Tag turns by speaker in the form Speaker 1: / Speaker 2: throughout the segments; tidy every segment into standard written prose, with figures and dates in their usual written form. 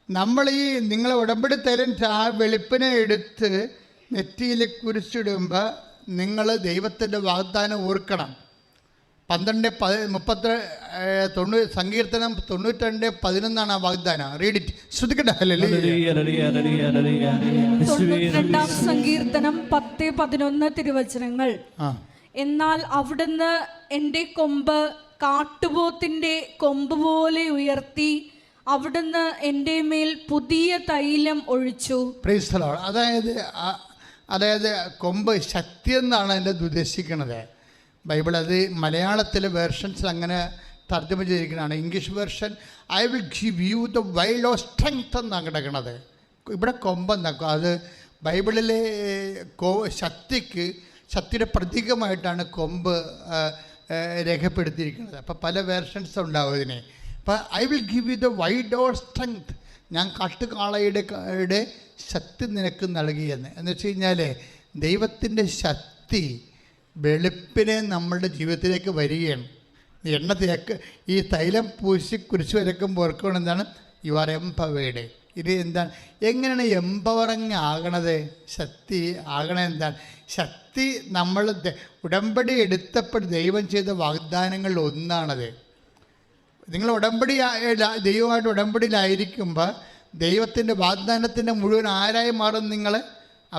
Speaker 1: നമ്മൾ ഈ നിങ്ങൾ ഉടമ്പടി തരുന്ന ആ വെളുപ്പിനെ എടുത്ത് നെറ്റിയിൽ കുരിശിടുമ്പോൾ നിങ്ങൾ ദൈവത്തിൻ്റെ വാഗ്ദാനം ഓർക്കണം. 12:30 സങ്കീർത്തനം 92:11 ആ വാഗ്ദാനം. Read it. ശ്രദ്ധിക്കട്ടെ.
Speaker 2: 92-ാം സങ്കീർത്തനം 10-11 തിരുവചനങ്ങൾ. എന്നാൽ അവിടുന്ന് എൻ്റെ കൊമ്പ് കാട്ടുപോത്തിന്റെ കൊമ്പ് പോലെ ഉയർത്തി, അവിടുന്ന് എൻ്റെ മേൽ പുതിയ തൈലം ഒഴിച്ചു.
Speaker 1: Praise the Lord. അതായത് കൊമ്പ് ശക്തി എന്നാണ് അതിൻ്റെ ഉദ്ദേശിക്കുന്നത്. ബൈബിൾ അത് മലയാളത്തിലെ വേർഷൻസ് അങ്ങനെ തർജ്ജമ ചെയ്തിരിക്കുന്നതാണ്. English version I will give you the wild of strength എന്നാണ് കിടക്കുന്നത്. ഇവിടെ കൊമ്പെന്നാക്കും. അത് ബൈബിളിലെ ശക്തിയുടെ പ്രതീകമായിട്ടാണ് കൊമ്പ് രേഖപ്പെടുത്തിയിരിക്കുന്നത്. അപ്പോൾ പല വേർഷൻസ് ഉണ്ടാവും ഇതിനെ. അപ്പോൾ I will give you the wild of strength, ഞാൻ കാട്ടുകാളയുടെ ശക്തി നിനക്ക് നൽകിയെന്ന്. എന്ന് വെച്ച് കഴിഞ്ഞാൽ ദൈവത്തിൻ്റെ ശക്തി വെളുപ്പിനെ നമ്മളുടെ ജീവിതത്തിലേക്ക് വരികയാണ്. എണ്ണ ഈ തൈലം പൂശി കുരിശ് വരയ്ക്കുമ്പോൾ ഓർക്കണം എന്താണ്? You are empowered. ഇത് എന്താണ്? എങ്ങനെയാണ് എംപവറിങ് ആകണത്? ശക്തി ആകണത് എന്താണ്? ശക്തി നമ്മൾ ഉടമ്പടി എടുത്തപ്പോൾ ദൈവം ചെയ്ത വാഗ്ദാനങ്ങളിൽ ഒന്നാണത്. നിങ്ങൾ ദൈവമായിട്ട് ഉടമ്പടിയിലായിരിക്കുമ്പോൾ ദൈവത്തിൻ്റെ വാഗ്ദാനത്തിൻ്റെ മുഴുവൻ ആരായി മാറും? നിങ്ങൾ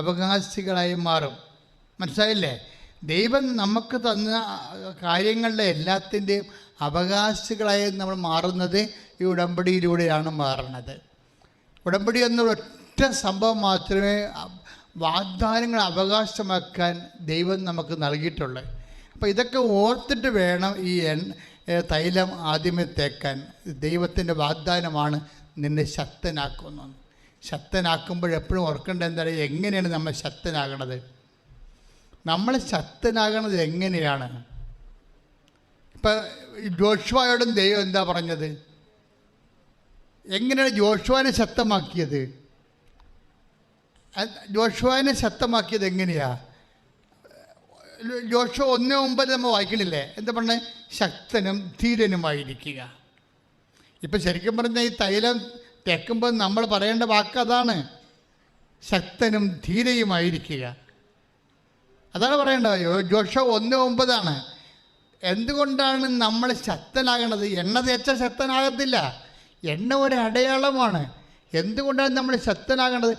Speaker 1: അവകാശികളായി മാറും. മനസ്സിലായില്ലേ? ദൈവം നമുക്ക് തന്ന കാര്യങ്ങളുടെ എല്ലാത്തിൻ്റെയും അവകാശികളായി നമ്മൾ മാറുന്നത് ഈ ഉടമ്പടിയിലൂടെയാണ് മാറുന്നത്. ഉടമ്പടി എന്നൊരൊറ്റ സംഭവം മാത്രമേ വാഗ്ദാനങ്ങൾ അവകാശമാക്കാൻ ദൈവം നമുക്ക് നൽകിയിട്ടുള്ളൂ. അപ്പോൾ ഇതൊക്കെ ഓർത്തിട്ട് വേണം ഈ തൈലം ആദ്യമേ തേക്കാൻ. ദൈവത്തിൻ്റെ വാഗ്ദാനമാണ് നിന്നെ ശക്തനാക്കുന്നത്. ശക്തനാക്കുമ്പോഴെപ്പോഴും ഓർക്കേണ്ടത് എന്താണ്? എങ്ങനെയാണ് നമ്മൾ ശക്തനാകണത്? നമ്മൾ ശക്തനാകണത് എങ്ങനെയാണ്? ഇപ്പം ജോഷുവയോടും ദൈവം എന്താ പറഞ്ഞത്? എങ്ങനെയാണ് ജോഷുവനെ ശക്തമാക്കിയത്? ജോഷുവനെ ശക്തമാക്കിയത് എങ്ങനെയാ? ജോഷുവ 1:9 നമ്മൾ വായിക്കണില്ലേ? എന്താ പറഞ്ഞത്? ശക്തനും ധീരനുമായിരിക്കുക. ഇപ്പം ശരിക്കും പറഞ്ഞാൽ ഈ തൈലം തേക്കുമ്പോൾ നമ്മൾ പറയേണ്ട വാക്ക് അതാണ്, ശക്തനും ധീരയുമായിരിക്കുക. അതാണ് പറയേണ്ടത്. ജോഷുവ 1:9. എന്തുകൊണ്ടാണ് നമ്മൾ ശക്തനാകണത്? എണ്ണ തേച്ച ശക്തനാകത്തില്ല. എണ്ണ ഒരു അടയാളമാണ്. എന്തുകൊണ്ടാണ് നമ്മൾ ശക്തനാകേണ്ടത്?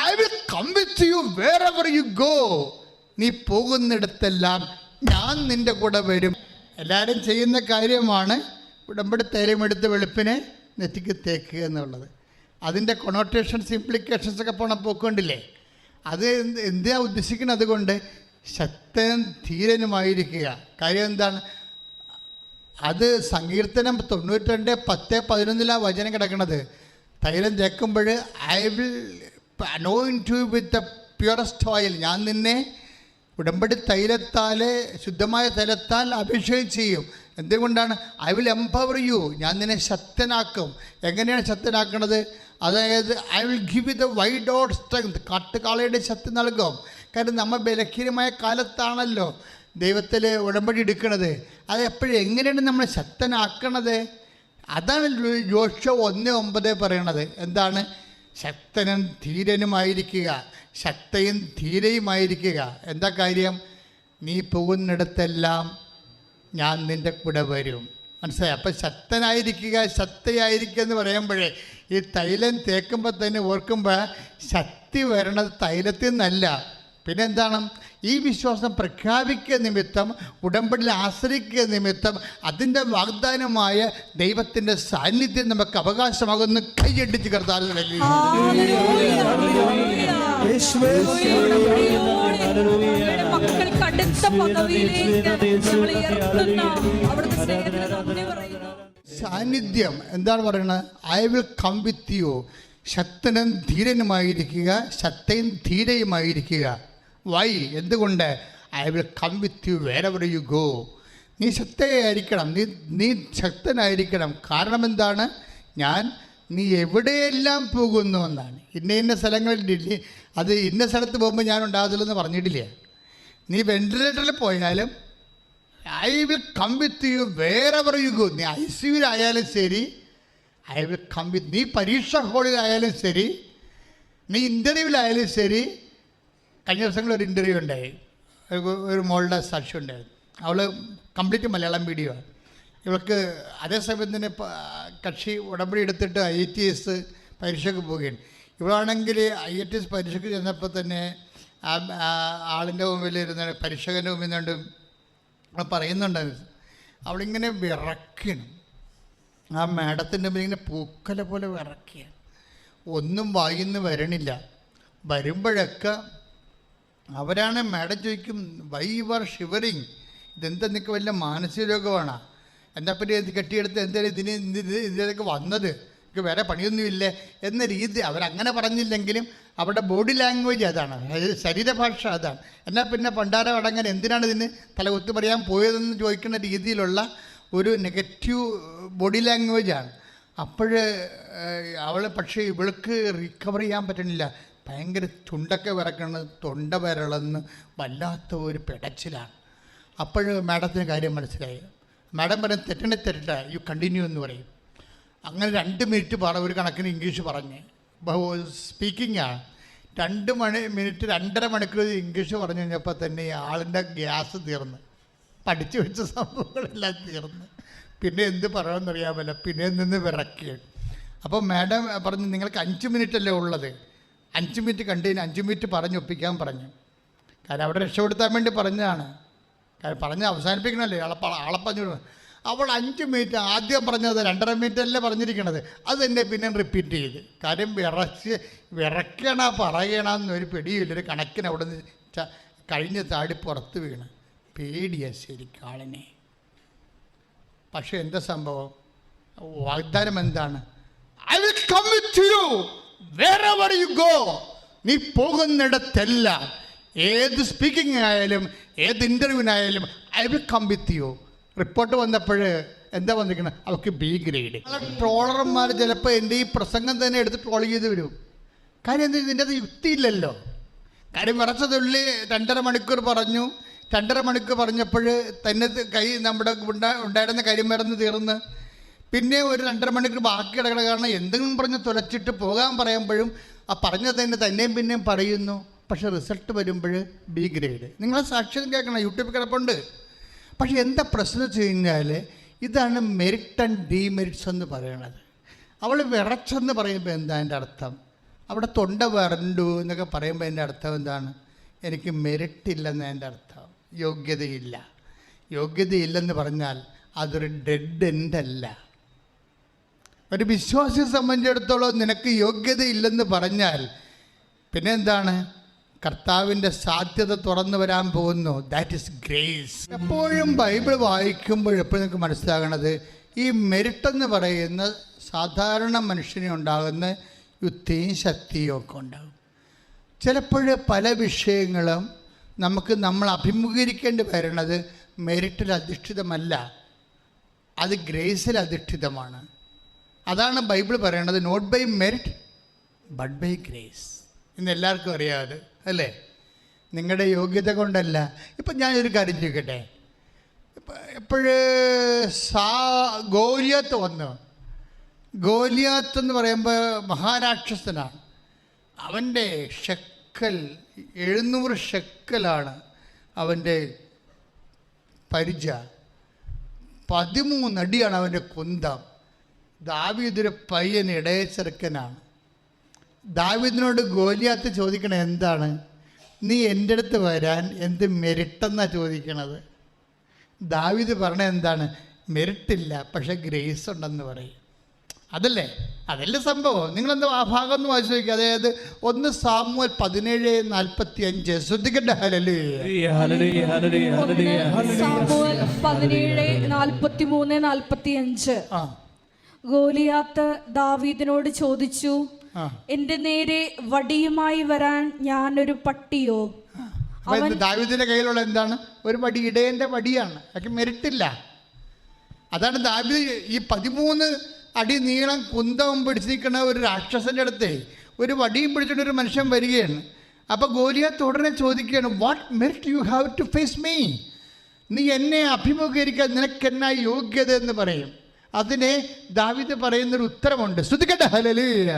Speaker 1: I will come with you wherever you go. നീ പോകുന്നിടത്തെല്ലാം ഞാൻ നിൻ്റെ കൂടെ വരും. എല്ലാവരും ചെയ്യുന്ന കാര്യമാണ് ഉടമ്പടി തൈലമെടുത്ത് വെളുപ്പിനെ നെറ്റിക്ക് തേക്കുക എന്നുള്ളത്. അതിൻ്റെ കൊണോട്ടേഷൻസ്, ഇംപ്ലിക്കേഷൻസ് ഒക്കെ പോക്കണ്ടില്ലേ? അത് എന്താ ഉദ്ദേശിക്കുന്നത്? അതുകൊണ്ട് ശക്തനും ധീരനുമായിരിക്കുക. കാര്യം എന്താണ്? അത് സങ്കീർത്തനം 92:10-11 വചനം കിടക്കുന്നത്. തൈലം തേക്കുമ്പോൾ I will anoint you with the purest oil. ഞാൻ നിന്നെ ഉടമ്പടി തൈലത്താൽ, ശുദ്ധമായ തൈലത്താൽ അഭിഷേകം ചെയ്യും. എന്തുകൊണ്ടാണ്? I will empower you. ഞാൻ നിന്നെ ശക്തനാക്കും. എങ്ങനെയാണ് ശക്തനാക്കുന്നത്? അതായത് I will give you the wild of strength. കാട്ടുകാളയുടെ ശക്തി നൽകും. കാരണം നമ്മൾ ബലഹീനമായ കാലത്താണല്ലോ ദൈവത്തിൽ ഉടമ്പടി എടുക്കുന്നത്. അത് എപ്പോഴും എങ്ങനെയാണ് നമ്മൾ ശക്തനാക്കണത്? അതാണ് ജോഷുവ 1:9 പറയണത്. എന്താണ്? ശക്തനും ധീരനുമായിരിക്കുക. ശക്തയും ധീരയുമായിരിക്കുക. എന്താ കാര്യം? നീ പോകുന്നിടത്തെല്ലാം ഞാൻ നിൻ്റെ കൂടെ വരും. മനസ്സിലായി? അപ്പം ശക്തനായിരിക്കുക, ശക്തിയായിരിക്കുക എന്ന് പറയുമ്പോഴേ ഈ തൈലം തേക്കുമ്പോൾ തന്നെ ഓർക്കുമ്പോൾ ശക്തി വരണത് തൈലത്തിൽ നിന്നല്ല. പിന്നെന്താണ്? ഈ വിശ്വാസം പ്രഖ്യാപിക്കുക നിമിത്തം, ഉടമ്പടിയിൽ ആശ്രയിക്കുക നിമിത്തം അതിൻ്റെ വാഗ്ദാനമായ ദൈവത്തിൻ്റെ സാന്നിധ്യം നമുക്ക് അവകാശമാകുന്ന കൈയടിച്ച് കർത്താവിൽ സാന്നിധ്യം എന്താണ് പറയുന്നത്? I will come with you. ശക്തനും ധീരനുമായിരിക്കുക, ശക്തയും ധീരയുമായിരിക്കുക. വൈ? എന്തുകൊണ്ട്? I will come with you wherever you go. നീ ശക്തയായിരിക്കണം, നീ ശക്തനായിരിക്കണം. കാരണം എന്താണ്? നീ എവിടെയെല്ലാം പോകുന്നു എന്നാണ്. ഇന്ന സ്ഥലങ്ങളിലില്ലേ, അത് ഇന്ന സ്ഥലത്ത് പോകുമ്പോൾ ഞാൻ ഉണ്ടാകത്തില്ലെന്ന് പറഞ്ഞിട്ടില്ല. നീ വെന്റിലേറ്ററിൽ പോയാലും I will come with you wherever you go. നീ ICUവിലായാലും ശരി, ഐ വിൽ കം വിത്ത്. നീ പരീക്ഷ ഹോളിലായാലും ശരി, നീ ഇൻ്റർവ്യൂവിലായാലും ശരി. കഴിഞ്ഞ ദിവസങ്ങളിൽ ഒരു ഇൻ്റർവ്യൂ ഉണ്ടായി, ഒരു മോളുടെ സാക്ഷ്യം ഉണ്ടായിരുന്നു. അവൾ കംപ്ലീറ്റ് മലയാളം വീഡിയോ. ഇവൾക്ക് അതേസമയം തന്നെ കക്ഷി ഉടമ്പടി എടുത്തിട്ട് IATS പരീക്ഷയ്ക്ക് പോവുകയാണ്. ഇവളാണെങ്കിൽ IATS പരീക്ഷയ്ക്ക് ചെന്നപ്പോൾ തന്നെ ആളിൻ്റെ മുമ്പിൽ ഇരുന്ന് പരീക്ഷകൻ്റെ മുമ്പിൽ നിന്നുകൊണ്ട് പറയുന്നുണ്ടായിരുന്നു. അവളിങ്ങനെ വിറക്കണം. ആ മാഡത്തിൻ്റെ മുമ്പിൽ ഇങ്ങനെ പൂക്കല പോലെ വിറക്കുക. ഒന്നും വായിന്ന് വരണില്ല. വരുമ്പോഴൊക്കെ അവരാണ് മാഡം ചോദിക്കും, വൈ യു ആർ ഷിവറിങ്, ഇതെന്താ നിനക്ക് വല്ല മാനസിക രോഗമാണ്, എന്താ പിന്നെ ഇത് കെട്ടിയെടുത്ത് എന്തായാലും ഇതിലേക്ക് വന്നത്, എനിക്ക് വേറെ പണിയൊന്നുമില്ലേ എന്ന രീതി. അവരങ്ങനെ പറഞ്ഞില്ലെങ്കിലും അവരുടെ ബോഡി ലാംഗ്വേജ് അതാണ്, ശരീരഭാഷ അതാണ്. എന്നാൽ പിന്നെ പണ്ടാരം അടങ്ങാൻ എന്തിനാണ് ഇതിന് തലകുത്തി പറയാൻ പോയതെന്ന് ചോദിക്കുന്ന രീതിയിലുള്ള ഒരു നെഗറ്റീവ് ബോഡി ലാംഗ്വേജാണ്. അപ്പോൾ പക്ഷേ ഇവൾക്ക് റിക്കവർ ചെയ്യാൻ പറ്റണില്ല. ഭയങ്കര ചുണ്ടൊക്കെ വിറക്കണത്, തൊണ്ട വിരളെന്ന് വല്ലാത്ത ഒരു പിടച്ചിലാണ്. അപ്പോൾ മാഡത്തിന് കാര്യം മനസ്സിലായി. മാഡം പറയും തെറ്റണ്ട, യു കണ്ടിന്യൂ എന്ന് പറയും. അങ്ങനെ 2 മിനിറ്റ് ഒരു കണക്കിന് ഇംഗ്ലീഷ് പറഞ്ഞ് സ്പീക്കിംഗാണ്. 2 മിനിറ്റ് 2.5 മണിക്കൂർ ഇംഗ്ലീഷ് പറഞ്ഞു കഴിഞ്ഞപ്പോൾ തന്നെ ആളിൻ്റെ ഗ്യാസ് തീർന്ന്, പഠിച്ചു വെച്ച സംഭവങ്ങളെല്ലാം തീർന്ന്. പിന്നെ എന്ത് പറയണമെന്നറിയാമല്ലോ, പിന്നെ നിന്ന് വിറക്കുകയാണ്. അപ്പോൾ മാഡം പറഞ്ഞു, നിങ്ങൾക്ക് 5 മിനിറ്റല്ലേ ഉള്ളത്, 5 മിനിറ്റ് കണ്ടതിന് 5 മിനിറ്റ് പറഞ്ഞൊപ്പിക്കാൻ പറഞ്ഞു. കാരണം അവിടെ രക്ഷപ്പെടുത്താൻ വേണ്ടി പറഞ്ഞതാണ്. കാരണം പറഞ്ഞ് അവസാനിപ്പിക്കണമല്ലേ, ആളെ പറഞ്ഞു. അവൾ 5 മിനിറ്റ് ആദ്യം പറഞ്ഞത് 2.5 മിനിറ്റല്ലേ പറഞ്ഞിരിക്കണത്, അത് തന്നെ പിന്നെ റിപ്പീറ്റ് ചെയ്ത്. കാര്യം വിറയ്ക്കണ പറയണമെന്നൊരു പിടിയില്ല. ഒരു കണക്കിന് അവിടെ നിന്ന് കഴിഞ്ഞ് താടി പുറത്ത് വീണ്. പേടിയാ ശരിക്കും ആളിനെ. പക്ഷേ എന്താ സംഭവം, വാഗ്ദാനം എന്താണ്? I will come with you wherever you go. നീ പോകുന്നിടത്തെല്ലാം, ഏത് സ്പീക്കിംഗ് ആയാലും ഏത് ഇൻ്റർവ്യൂവിനായാലും I will come with you. Report വന്നപ്പോൾ എന്താ വന്നിരിക്കുന്നത്, അവർക്ക് B ഗ്രേഡ്. ട്രോളർമാർ ചിലപ്പോൾ എൻ്റെ ഈ പ്രസംഗം തന്നെ എടുത്ത് ട്രോൾ ചെയ്ത് വരും. കാര്യം എന്താ, ഇതിൻ്റെ അത് യുക്തിയില്ലല്ലോ. കാര്യം വിറച്ചതുള്ളി 2.5 മണിക്കൂർ പറഞ്ഞു. 2.5 മണിക്കൂർ പറഞ്ഞപ്പോൾ തന്നെ നമ്മുടെ ഉണ്ടായിരുന്ന കരിമരുന്ന് തീർന്ന്. പിന്നെ ഒരു 2.5 മണിക്കൂർ ബാക്കി കിടക്കണ കാരണം എന്തെങ്കിലും പറഞ്ഞ് തുലച്ചിട്ട് പോകാൻ പറയുമ്പോഴും ആ പറഞ്ഞത് തന്നെയും പിന്നെയും പറയുന്നു. പക്ഷേ റിസൾട്ട് വരുമ്പോൾ B ഗ്രേഡ്. നിങ്ങൾ സാക്ഷ്യം കേൾക്കണം, യൂട്യൂബിൽ കിടപ്പുണ്ട്. പക്ഷേ എന്താ പ്രശ്നം വെച്ച് കഴിഞ്ഞാൽ, ഇതാണ് മെറിറ്റ് ആൻഡ് ഡീമെറിറ്റ്സ് എന്ന് പറയണത്. അവൾ വിറച്ചെന്ന് പറയുമ്പോൾ എന്താ എൻ്റെ അർത്ഥം, അവിടെ തൊണ്ട വരണ്ടു എന്നൊക്കെ പറയുമ്പോൾ എൻ്റെ അർത്ഥം എന്താണ്, എനിക്ക് മെറിറ്റ് ഇല്ലെന്ന് എൻ്റെ അർത്ഥം, യോഗ്യതയില്ല. യോഗ്യതയില്ലെന്ന് പറഞ്ഞാൽ അതൊരു ഡെഡ് എൻഡ് അല്ല. ഒരു വിശ്വാസിയെ സംബന്ധിച്ചിടത്തോളം നിനക്ക് യോഗ്യതയില്ലെന്ന് പറഞ്ഞാൽ പിന്നെ എന്താണ്, കർത്താവിൻ്റെ സാധ്യത തുറന്നു വരാൻ പോകുന്നു. That is grace. എപ്പോഴും ബൈബിൾ വായിക്കുമ്പോൾ എപ്പോഴും നിങ്ങൾക്ക് മനസ്സിലാകണത്, ഈ മെരിറ്റ് എന്ന് പറയുന്ന സാധാരണ മനുഷ്യനെ ഉണ്ടാകുന്ന യുക്തിയും ശക്തിയും ഒക്കെ ഉണ്ടാകും. ചിലപ്പോൾ പല വിഷയങ്ങളും നമ്മൾ അഭിമുഖീകരിക്കേണ്ടി വരുന്നത് മെരിറ്റിൽ അധിഷ്ഠിതമല്ല, അത് ഗ്രേസിൽ അധിഷ്ഠിതമാണ്. അതാണ് ബൈബിൾ പറയണത്, not by merit but by grace. ഇന്ന് എല്ലാവർക്കും അറിയാതെ അല്ലേ, നിങ്ങളുടെ യോഗ്യത കൊണ്ടല്ല. ഇപ്പം ഞാനൊരു കാര്യം ചോദിക്കട്ടെ, ഗോലിയാത്ത് വന്നു. ഗോലിയാത്ത് എന്ന് പറയുമ്പോൾ മഹാരാക്ഷസനാണ്. അവൻ്റെ ഷെക്കൽ 700 ഷെക്കലാണ് അവൻ്റെ പരിച. 13 അടിയാണ് അവൻ്റെ കുന്തം. ദാവീദൊരു പയ്യൻ ഇടയ ചെറുക്കനാണ്. ദാവീദിനോട് ഗോലിയാത്ത് ചോദിക്കണത് എന്താണ്, നീ എൻ്റെ അടുത്ത് വരാൻ എന്ത് മെരിട്ടെന്നാണ് ചോദിക്കണത്. ദാവീദ് പറഞ്ഞത് എന്താണ്, മെരിട്ടില്ല പക്ഷേ ഗ്രേസ് ഉണ്ടെന്ന് പറയും. അതല്ലേ സംഭവം. നിങ്ങളെന്താ ആ ഭാഗം ഒന്ന് വായിച്ചു നോക്കുക. അതായത് 1 സാമുവേൽ 17:45. ശ്രദ്ധിക്കട്ടെ.
Speaker 2: സാമുവേൽ 17:43-45. ഗോലിയാത്ത് ദാവീദിനോട് ചോദിച്ചു, എന്റെ നേരെ വടിയുമായി വരാൻ ഞാനൊരു പട്ടിയോ?
Speaker 1: ദാവീദിന്റെ കയ്യിലുള്ള എന്താണ്, ഒരു വടി, ഇടയന്റെ വടിയാണ്. അതൊക്കെ മെരിട്ടില്ല. അതാണ് ദാവീദ് ഈ 13 അടി നീളം കുന്തവും പിടിച്ച് നിൽക്കുന്ന ഒരു രാക്ഷസന്റെ അടുത്ത് ഒരു വടിയും പിടിച്ചിട്ട് ഒരു മനുഷ്യൻ വരികയാണ്. അപ്പോൾ ഗോലിയാത്ത് ഉടനെ ചോദിക്കുകയാണ്, what merit you have to face me? നീ എന്നെ അഭിമുഖീകരിക്കാൻ നിനക്കെന്നാ യോഗ്യത എന്ന് പറയും. അതിനെ ദാവീദ് പറയുന്നൊരു ഉത്തരമുണ്ട്. ശ്രുതിക്കട്ടെ, ഹല്ലേലൂയ.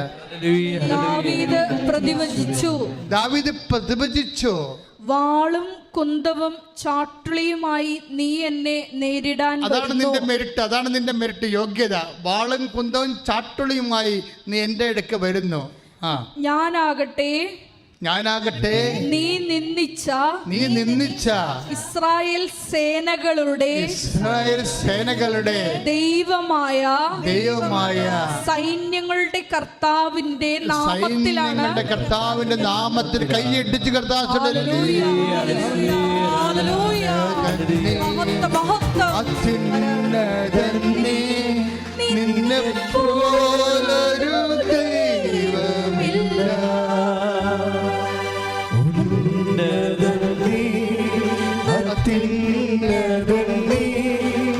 Speaker 1: ദാവീദ് പ്രതിവചിച്ചു,
Speaker 2: വാളും കുന്തവും ചാട്ടുളിയുമായി നീ എന്നെ നേരിടാൻ.
Speaker 1: അതാണ് നിന്റെ മെരിട്ട്, അതാണ് നിന്റെ മെരിട്ട്, യോഗ്യത. വാളും കുന്തവും ചാട്ടുളിയുമായി നീ എൻ്റെ അടുക്ക് വരുന്നു. ഞാനാകട്ടെ
Speaker 2: നീ നിന്ദിച്ച ഇസ്രായേൽ സേനകളുടെ ദൈവമായ സൈന്യങ്ങളുടെ കർത്താവിന്റെ
Speaker 1: നാമത്തിൽ കൈയിടിച്ച് നിന്നെ പോലൊരു ദൈവമില്ല.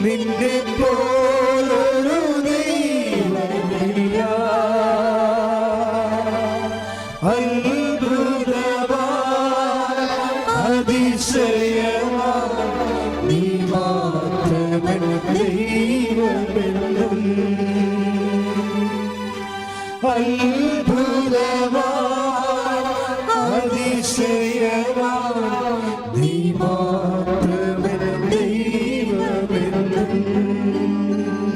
Speaker 1: നിന്നെ പോലൊരു ദൈവമില്ല. അതിശയമാ നീ മാത്രമേ ദൈവമെന്നും. അത്ഭുതമാ അതിശയമാ നീ മാത്രമേ ദൈവമെന്നും.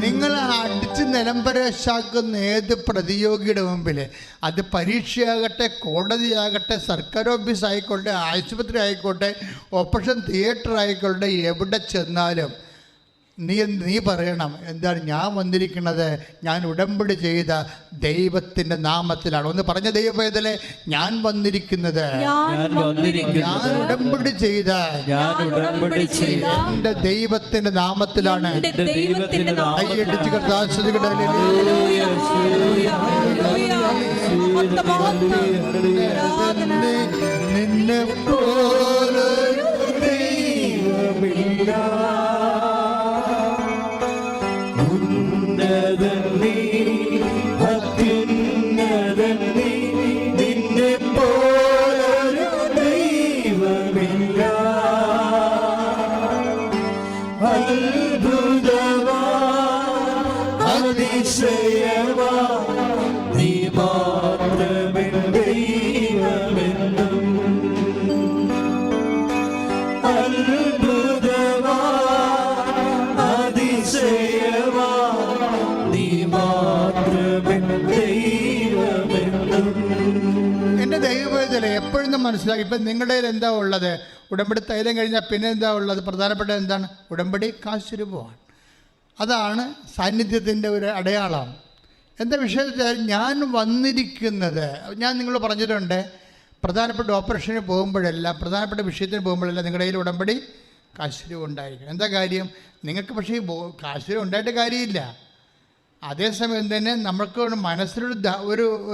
Speaker 1: നിങ്ങളെ അടിച്ച് നിലംപരശാക്കുന്ന ഏത് പ്രതിയോഗിയുടെ മുമ്പിൽ, അത് പരീക്ഷയാകട്ടെ, കോടതിയാകട്ടെ, സർക്കാർ ഓഫീസ് ആയിക്കോട്ടെ, ആശുപത്രി ആയിക്കോട്ടെ, ഓപ്പറേഷൻ തിയേറ്റർ ആയിക്കോട്ടെ, എവിടെ ചെന്നാലും നീ പറയണം, എന്താണ് ഞാൻ വന്നിരിക്കുന്നത്, ഞാൻ ഉടമ്പടി ചെയ്ത ദൈവത്തിൻ്റെ നാമത്തിലാണ്. ഒന്ന് പറഞ്ഞ ദൈവവേദലെ, ഞാൻ വന്നിരിക്കുന്നത് ഞാൻ ഉടമ്പടി ചെയ്ത എൻ്റെ ദൈവത്തിൻ്റെ നാമത്തിലാണ്. കൈയടിച്ച് നിന്നെ പോലൊരു ദൈവമില്ല. നിന്നെ പോലൊരു ദൈവമില്ല. അത്ഭുതമാ അതിശയമാ നീ മാത്രമേ ദൈവമെന്നും. അത്ഭുതമാ അതിശയമാ നീ മാത്രമേ ദൈവമെന്നും. എൻ്റെ ദൈവവേദന എപ്പോഴും മനസ്സിലാക്കി. ഇപ്പം നിങ്ങളുടെ കയ്യിൽ എന്താ ഉള്ളത്? ഉടമ്പടി തൈലം കഴിഞ്ഞാൽ പിന്നെ എന്താ ഉള്ളത്? പ്രധാനപ്പെട്ട എന്താണ്? ഉടമ്പടി കാശുരൂപമാണ്. അതാണ് സാന്നിധ്യത്തിൻ്റെ ഒരു അടയാളം. എന്താ വിഷയത്തിൽ ഞാൻ വന്നിരിക്കുന്നത്, ഞാൻ നിങ്ങൾ പറഞ്ഞിട്ടുണ്ട്, പ്രധാനപ്പെട്ട ഓപ്പറേഷന് പോകുമ്പോഴെല്ലാം, പ്രധാനപ്പെട്ട വിഷയത്തിന് പോകുമ്പോഴെല്ലാം നിങ്ങളുടെ കയ്യിൽ ഉടമ്പടി കാശുരൂപം ഉണ്ടായിരിക്കണം. എന്താ കാര്യം? നിങ്ങൾക്ക് പക്ഷേ കാശുരൂപം ഉണ്ടായിട്ട് കാര്യമില്ല. അതേസമയം തന്നെ നമ്മൾക്ക് മനസ്സിലൊരു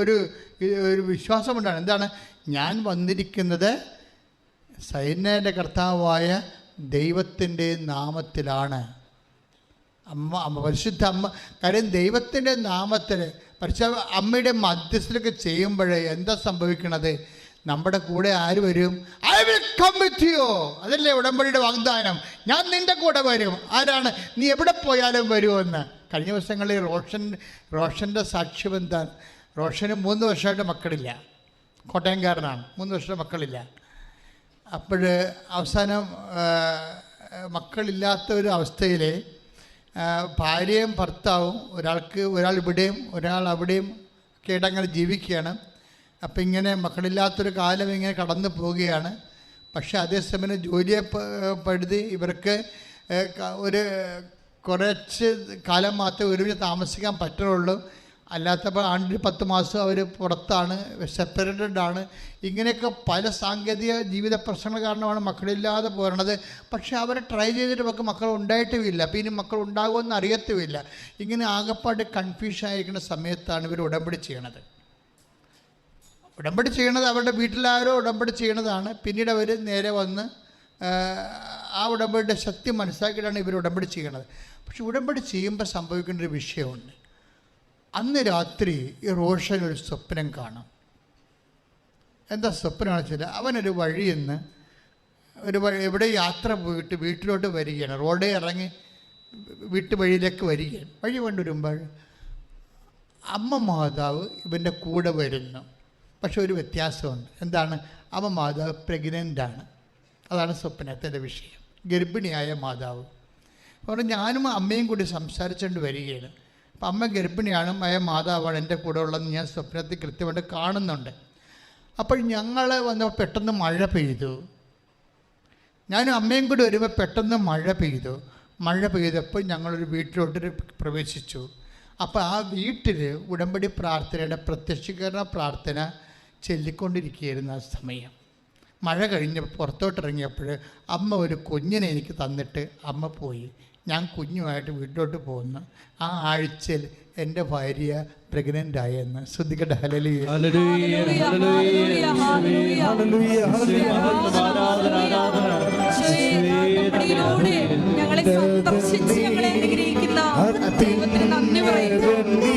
Speaker 1: ഒരു വിശ്വാസമുണ്ടാണ്. എന്താണ്? ഞാൻ വന്നിരിക്കുന്നത് സൈന്യൻ്റെ കർത്താവായ ദൈവത്തിൻ്റെ നാമത്തിലാണ്. പരിശുദ്ധ അമ്മ, കാര്യം ദൈവത്തിൻ്റെ നാമത്തിൽ പരിശുദ്ധ അമ്മയുടെ മധ്യസ്ഥലൊക്കെ ചെയ്യുമ്പോഴേ എന്താ സംഭവിക്കണത്? നമ്മുടെ കൂടെ ആര് വരും? I will come with you. അതല്ലേ ഉടമ്പടിയുടെ വാഗ്ദാനം. ഞാൻ നിൻ്റെ കൂടെ വരും. ആരാണ്? നീ എവിടെ പോയാലും വരുമെന്ന്. കഴിഞ്ഞ ദിവസങ്ങളിൽ റോഷൻ്റെ സാക്ഷ്യം എന്താണ്? റോഷന് 3 വർഷമായിട്ട് മക്കളില്ല. കോട്ടയംകാരനാണ്. 3 വർഷം മക്കളില്ല. അപ്പോൾ അവസാനം മക്കളില്ലാത്ത ഒരു അവസ്ഥയിൽ ഭാര്യയും ഭർത്താവും ഒരാൾ ഇവിടെയും ഒരാൾ അവിടെയും ഒക്കെ അങ്ങനെ ജീവിക്കുകയാണ്. അപ്പം ഇങ്ങനെ മക്കളില്ലാത്തൊരു കാലം ഇങ്ങനെ കടന്നു പോവുകയാണ്. പക്ഷേ അതേസമയം ജോലിയെ പഴുതി ഇവർക്ക് ഒരു കുറച്ച് കാലം മാത്രമേ ഒരുമിച്ച് താമസിക്കാൻ പറ്റുള്ളൂ. അല്ലാത്തപ്പോൾ ആണ്ടിൽ 10 മാസം അവർ പുറത്താണ്, സെപ്പറേറ്റഡ് ആണ്. ഇങ്ങനെയൊക്കെ പല സാങ്കേതിക ജീവിത പ്രശ്നങ്ങൾ കാരണമാണ് മക്കളില്ലാതെ പോരണത്. പക്ഷേ അവരെ ട്രൈ ചെയ്തിട്ട് മക്കൾ ഉണ്ടായിട്ടുമില്ല. അപ്പോൾ ഇനി മക്കൾ ഉണ്ടാകുമെന്ന് അറിയത്തുമില്ല. ഇങ്ങനെ ആകപ്പാട് കൺഫ്യൂഷൻ ആയിരിക്കുന്ന സമയത്താണ് ഇവർ ഉടമ്പടി ചെയ്യണത്. ഉടമ്പടി ചെയ്യണത് അവരുടെ വീട്ടിലാരോ ഉടമ്പടി ചെയ്യണതാണ്. പിന്നീട് അവർ നേരെ വന്ന് ആ ഉടമ്പടിയുടെ ശക്തി മനസ്സിലാക്കിയിട്ടാണ് ഇവർ ഉടമ്പടി ചെയ്യണത്. പക്ഷെ ഉടമ്പടി ചെയ്യുമ്പോൾ സംഭവിക്കേണ്ട ഒരു വിഷയമുണ്ട്. അന്ന് രാത്രി ഈ റോഷൻ ഒരു സ്വപ്നം കാണും. എന്താ സ്വപ്നമാണെന്ന് വെച്ചാൽ, അവനൊരു വഴിയിൽ നിന്ന് എവിടെ യാത്ര പോയിട്ട് വീട്ടിലോട്ട് വരികയാണ്. റോഡിൽ ഇറങ്ങി വീട്ടുവഴിയിലേക്ക് വരികയാണ്. വഴി കൊണ്ടുവരുമ്പോൾ അമ്മ മാതാവ് ഇവൻ്റെ കൂടെ വരുന്നു. പക്ഷെ ഒരു വ്യത്യാസമുണ്ട്. എന്താണ്? അമ്മ മാതാവ് പ്രഗ്നൻ്റാണ്. അതാണ് സ്വപ്നത്തിൻ്റെ വിഷയം. ഗർഭിണിയായ മാതാവ്. അപ്പോൾ ഞാനും അമ്മയും കൂടി സംസാരിച്ചുകൊണ്ട് വരികയാണ്. അപ്പം അമ്മ ഗർഭിണിയാണ്, മാതാവാണ് എൻ്റെ കൂടെ ഉള്ളതെന്ന് ഞാൻ സ്വപ്നത്തിൽ കൃത്യമായിട്ട് കാണുന്നുണ്ട്. അപ്പോൾ ഞങ്ങൾ വന്നപ്പോൾ പെട്ടെന്ന് മഴ പെയ്തു. ഞാനും അമ്മയും കൂടി വരുമ്പോൾ പെട്ടെന്ന് മഴ പെയ്തപ്പോൾ ഞങ്ങളൊരു വീട്ടിലോട്ട് പ്രവേശിച്ചു. അപ്പോൾ ആ വീട്ടിൽ ഉടമ്പടി പ്രാർത്ഥനയുടെ പ്രത്യക്ഷീകരണ പ്രാർത്ഥന ചൊല്ലിക്കൊണ്ടിരിക്കുകയായിരുന്നു. ആ സമയം മഴ കഴിഞ്ഞപ്പോൾ പുറത്തോട്ടിറങ്ങിയപ്പോൾ അമ്മ ഒരു കുഞ്ഞിനെ എനിക്ക് തന്നിട്ട് അമ്മ പോയി. ഞാൻ കുഞ്ഞുമായിട്ട് വീട്ടിലോട്ട് പോകുന്നു. ആ ആഴ്ചയിൽ എൻ്റെ ഭാര്യ പ്രഗ്നൻ്റ് ആയെന്ന് ശ്രദ്ധിക്കട്ടെ. ഹല്ലേലൂയ.
Speaker 2: ഞങ്ങളെ സന്ദർശിച്ച് ഞങ്ങളെ അനുഗ്രഹിക്കുന്ന ദൈവത്തിന് നന്ദി പറയുന്നു.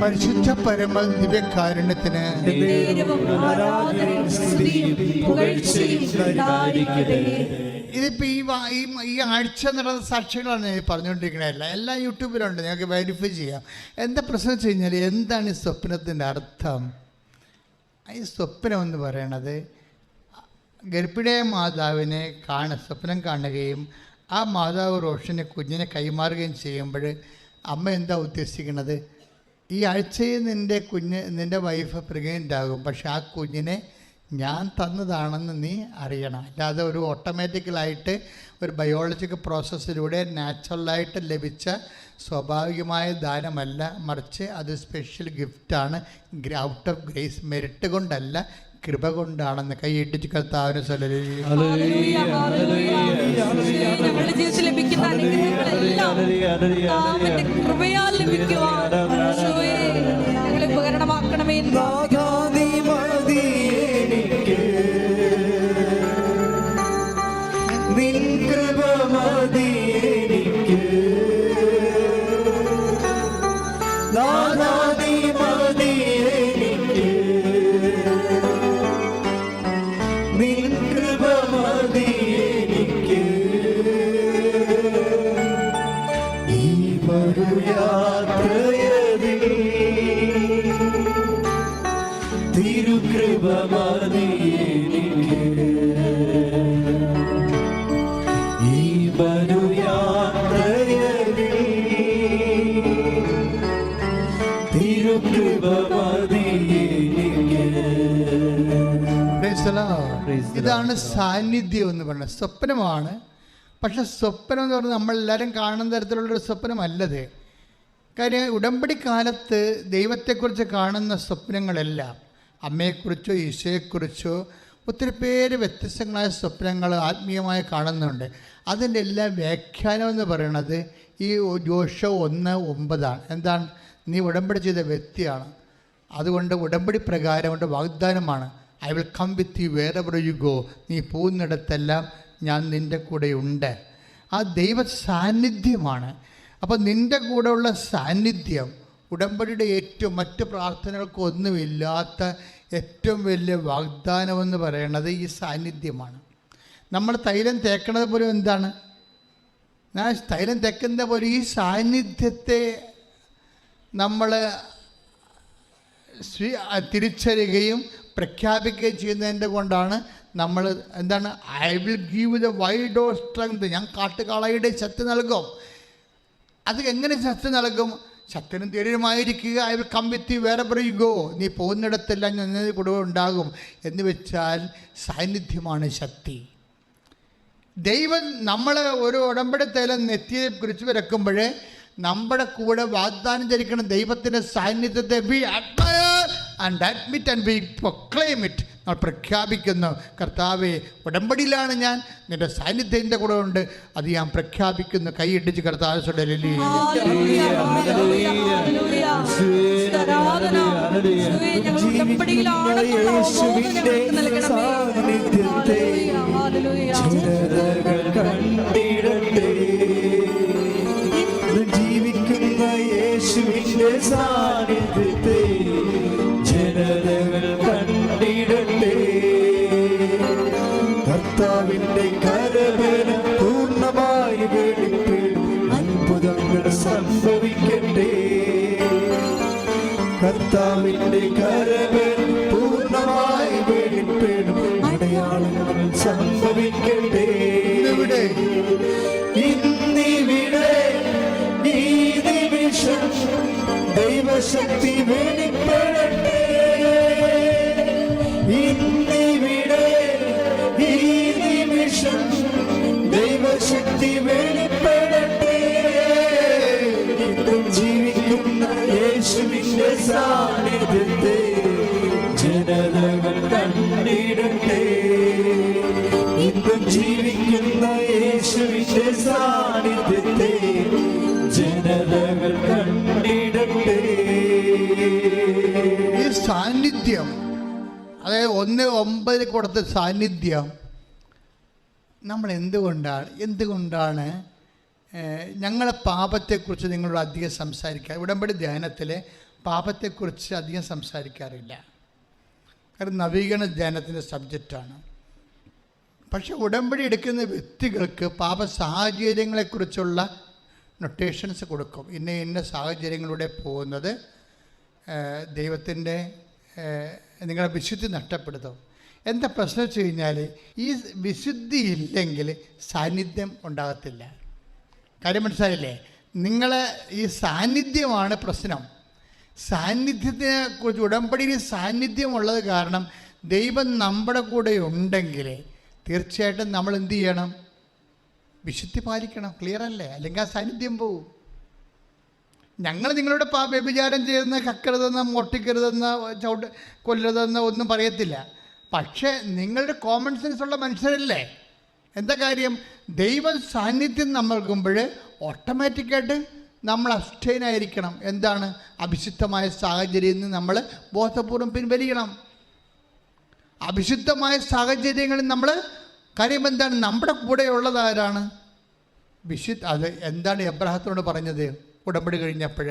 Speaker 1: പരിശുദ്ധ പരമ ദിവ്യകാരുണ്യത്തിന് ഇതിപ്പോൾ ഈ ആഴ്ച നടന്ന സാക്ഷികളാണ് ഞാൻ പറഞ്ഞുകൊണ്ടിരിക്കണതല്ല. എല്ലാം യൂട്യൂബിലുണ്ട്, ഞങ്ങൾക്ക് വെരിഫൈ ചെയ്യാം. എന്താ പ്രശ്നം വെച്ച് കഴിഞ്ഞാൽ, എന്താണ് ഈ സ്വപ്നത്തിൻ്റെ അർത്ഥം? ഈ സ്വപ്നം എന്ന് പറയണത് ഗർഭിണിയായ മാതാവിനെ സ്വപ്നം കാണുകയും ആ മാതാവ് റോഷന് കുഞ്ഞിനെ കൈമാറുകയും ചെയ്യുമ്പോൾ അമ്മ എന്താ ഉദ്ദേശിക്കുന്നത്? ഈ ആഴ്ചയിൽ നിൻ്റെ വൈഫ് പ്രഗ്നൻ്റ് ആകും, പക്ഷെ ആ കുഞ്ഞിനെ ഞാൻ തന്നതാണെന്ന് നീ അറിയണം. അല്ലാതെ ഒരു ഓട്ടോമാറ്റിക്കലായിട്ട് ഒരു ബയോളജിക്കൽ പ്രോസസ്സിലൂടെ നാച്ചുറലായിട്ട് ലഭിച്ച സ്വാഭാവികമായ ദാനമല്ല, മറിച്ച് അത് സ്പെഷ്യൽ ഗിഫ്റ്റാണ്. ഔട്ട് ഓഫ് ഗ്രേസ്, മെരിറ്റ് കൊണ്ടല്ല, കൃപ കൊണ്ടാണെന്ന് കൈയിട്ടിട്ട് കർത്താവിനെ
Speaker 2: ഞങ്ങളുടെ ജീവിതത്തിൽ ലഭിക്കുന്ന അനുഗ്രഹങ്ങളെല്ലാം കൃപയാൽ ലഭിക്കുവാൻ ഞങ്ങളെ ഉപകരണമാക്കണമേ.
Speaker 1: ഇതാണ് സാന്നിധ്യം എന്ന് പറയുന്നത്. സ്വപ്നമാണ്, പക്ഷെ സ്വപ്നം എന്ന് പറഞ്ഞാൽ നമ്മളെല്ലാവരും കാണുന്ന തരത്തിലുള്ളൊരു സ്വപ്നമല്ലത്. കാര്യം ഉടമ്പടി കാലത്ത് ദൈവത്തെക്കുറിച്ച് കാണുന്ന സ്വപ്നങ്ങളെല്ലാം അമ്മയെക്കുറിച്ചോ ഈശോയെക്കുറിച്ചോ ഒത്തിരി പേര് വ്യത്യസ്തങ്ങളായ സ്വപ്നങ്ങൾ ആത്മീയമായി കാണുന്നുണ്ട്. അതിൻ്റെ എല്ലാം വ്യാഖ്യാനം എന്ന് പറയുന്നത് ഈ ജോഷുവ 1:9. എന്താണ്? നീ ഉടമ്പടി ചെയ്ത വ്യക്തിയാണ്, അതുകൊണ്ട് ഉടമ്പടി പ്രകാരം കൊണ്ട് വാഗ്ദാനമാണ്. I will come with you wherever you go. നീ പോകുന്നിടത്തെല്ലാം ഞാൻ നിൻ്റെ കൂടെയുണ്ട്. ആ ദൈവ സാന്നിധ്യമാണ്. അപ്പോൾ നിൻ്റെ കൂടെയുള്ള സാന്നിധ്യം ഉടമ്പടിയുടെ ഏറ്റവും മറ്റ് പ്രാർത്ഥനകൾക്കൊന്നുമില്ലാത്ത ഏറ്റവും വലിയ വാഗ്ദാനമെന്ന് പറയുന്നത് ഈ സാന്നിധ്യമാണ്. നമ്മൾ തൈലം തേക്കണത് പോലും എന്താണ്? ഞാൻ തൈലം തേക്കുന്ന പോലെ ഈ സാന്നിധ്യത്തെ നമ്മൾ തിരിച്ചറിയുകയും പ്രഖ്യാപിക്കുകയും ചെയ്യുന്നതിൻ്റെ കൊണ്ടാണ് നമ്മൾ എന്താണ് I will give the wide of strength. ഞാൻ കാട്ടുകാളയുടെ ശക്തി നൽകും. അത് എങ്ങനെ ശക്തി നൽകും? ശക്തനും ധൈര്യമായിരിക്കുക. ഐ will come with you wherever you go. നീ പോകുന്നിടത്തെല്ലാം ഞാൻ കൂടെ ഉണ്ടാകും എന്ന് വെച്ചാൽ സാന്നിധ്യമാണ് ശക്തി. ദൈവം നമ്മൾ ഒരു ഉടമ്പടി തൈലം നെറ്റിയെ കുറിച്ച് വരക്കുമ്പോൾ നമ്മുടെ കൂടെ വാഗ്ദാനം ചെയ്തിരിക്കുന്ന ദൈവത്തിൻ്റെ സാന്നിധ്യത്തെ we admire and admit and we proclaim it. നമ്മൾ പ്രഖ്യാപിക്കുന്നു, കർത്താവേ ഉടമ്പടിയിലാണ് ഞാൻ, നിന്റെ സാന്നിധ്യം എൻ്റെ കൂടെ ഉണ്ട്, അത് ഞാൻ പ്രഖ്യാപിക്കുന്നു. കൈയിട്ടിച്ച് കർത്താവ്
Speaker 3: ജീവിക്കുന്ന യേശുവിന്റെ സാന്നിധ്യത്തെ ജനതകൾ കണ്ടിടട്ടെ. കർത്താവിന്റെ കരബലം പൂർണ്ണമായി വെളിപ്പെടും, അത്ഭുതങ്ങൾ സംഭവിക്കട്ടെ. കർത്താവിന്റെ കരബലം പൂർണ്ണമായി വെളിപ്പെടും, അടയാളങ്ങൾ സംഭവിക്കട്ടെ. ഇന്നിവിടെ ഈ നിമിഷം ദൈവശക്തി വെളിപ്പെടട്ടെ. ഇന്നിവിടെ ഈ നിമിഷം ദൈവശക്തി വെളിപ്പെടട്ടെ. ഇന്നും ജീവിക്കുന്ന യേശുവിന്റെ സാന്നിധ്യത്തെ ജനതകൾ കണ്ടിടട്ടെ. ഇന്നും ജീവിക്കുന്ന യേശുവിന്റെ സാന്നിധ്യത്തെ ജനതകൾ കണ്ടിടട്ടെ.
Speaker 1: ഈ സാന്നിധ്യം, അതായത് 1:9 കൊടുത്ത സാന്നിധ്യം നമ്മൾ എന്തുകൊണ്ടാണ് ഞങ്ങളെ പാപത്തെക്കുറിച്ച് നിങ്ങളോട് അധികം സംസാരിക്കുക? ഉടമ്പടി ധ്യാനത്തിൽ പാപത്തെക്കുറിച്ച് അധികം സംസാരിക്കാറില്ല, കാരണം നവീകരണ ധ്യാനത്തിൻ്റെ സബ്ജക്റ്റാണ്. പക്ഷെ ഉടമ്പടി എടുക്കുന്ന വ്യക്തികൾക്ക് പാപ സാഹചര്യങ്ങളെക്കുറിച്ചുള്ള നൊട്ടേഷൻസ് കൊടുക്കും. ഇന്ന സാഹചര്യങ്ങളിലൂടെ പോകുന്നത് ദൈവത്തിൻ്റെ നിങ്ങളുടെ വിശുദ്ധി നഷ്ടപ്പെടുത്തും. എന്താ പ്രശ്നം വെച്ച് കഴിഞ്ഞാൽ, ഈ വിശുദ്ധി ഇല്ലെങ്കിൽ സാന്നിധ്യം ഉണ്ടാകത്തില്ല. കാര്യം മനസ്സിലായില്ലേ? നിങ്ങളെ ഈ സാന്നിധ്യമാണ് പ്രശ്നം. സാന്നിധ്യത്തിനെ കുറിച്ച് ഉടമ്പടിയിൽ സാന്നിധ്യമുള്ളത് കാരണം ദൈവം നമ്മുടെ കൂടെ ഉണ്ടെങ്കിൽ തീർച്ചയായിട്ടും നമ്മൾ എന്ത് ചെയ്യണം? വിശുദ്ധി പാലിക്കണം. ക്ലിയർ അല്ലേ? അല്ലെങ്കിൽ ആ സാന്നിധ്യം പോവും. ഞങ്ങൾ നിങ്ങളുടെ വ്യഭിചാരം ചെയ്യുന്ന, കക്കരുതെന്ന്, മോഷ്ടിക്കരുതെന്ന്, കൊല്ലരുതെന്ന് ഒന്നും പറയത്തില്ല. പക്ഷേ നിങ്ങളുടെ കോമൺ സെൻസ് ഉള്ള മനുഷ്യരല്ലേ? എന്താ കാര്യം? ദൈവ സാന്നിധ്യം നമ്മൾക്കുമ്പോൾ ഓട്ടോമാറ്റിക്കായിട്ട് നമ്മൾ അബ്സ്റ്റൈനായിരിക്കണം. എന്താണ്? അഭിഷിക്തമായ സാഹചര്യത്തിൽ നിന്ന് നമ്മൾ ബോധപൂർവം പിൻവലിക്കണം. അഭിഷിക്തമായ സാഹചര്യങ്ങളിൽ നമ്മൾ കാര്യം എന്താണ്? നമ്മുടെ കൂടെ ഉള്ളത് ആരാണ്? അത് എന്താണ് എബ്രാഹത്തിനോട് പറഞ്ഞത് ഉടമ്പടി കഴിഞ്ഞപ്പോൾ?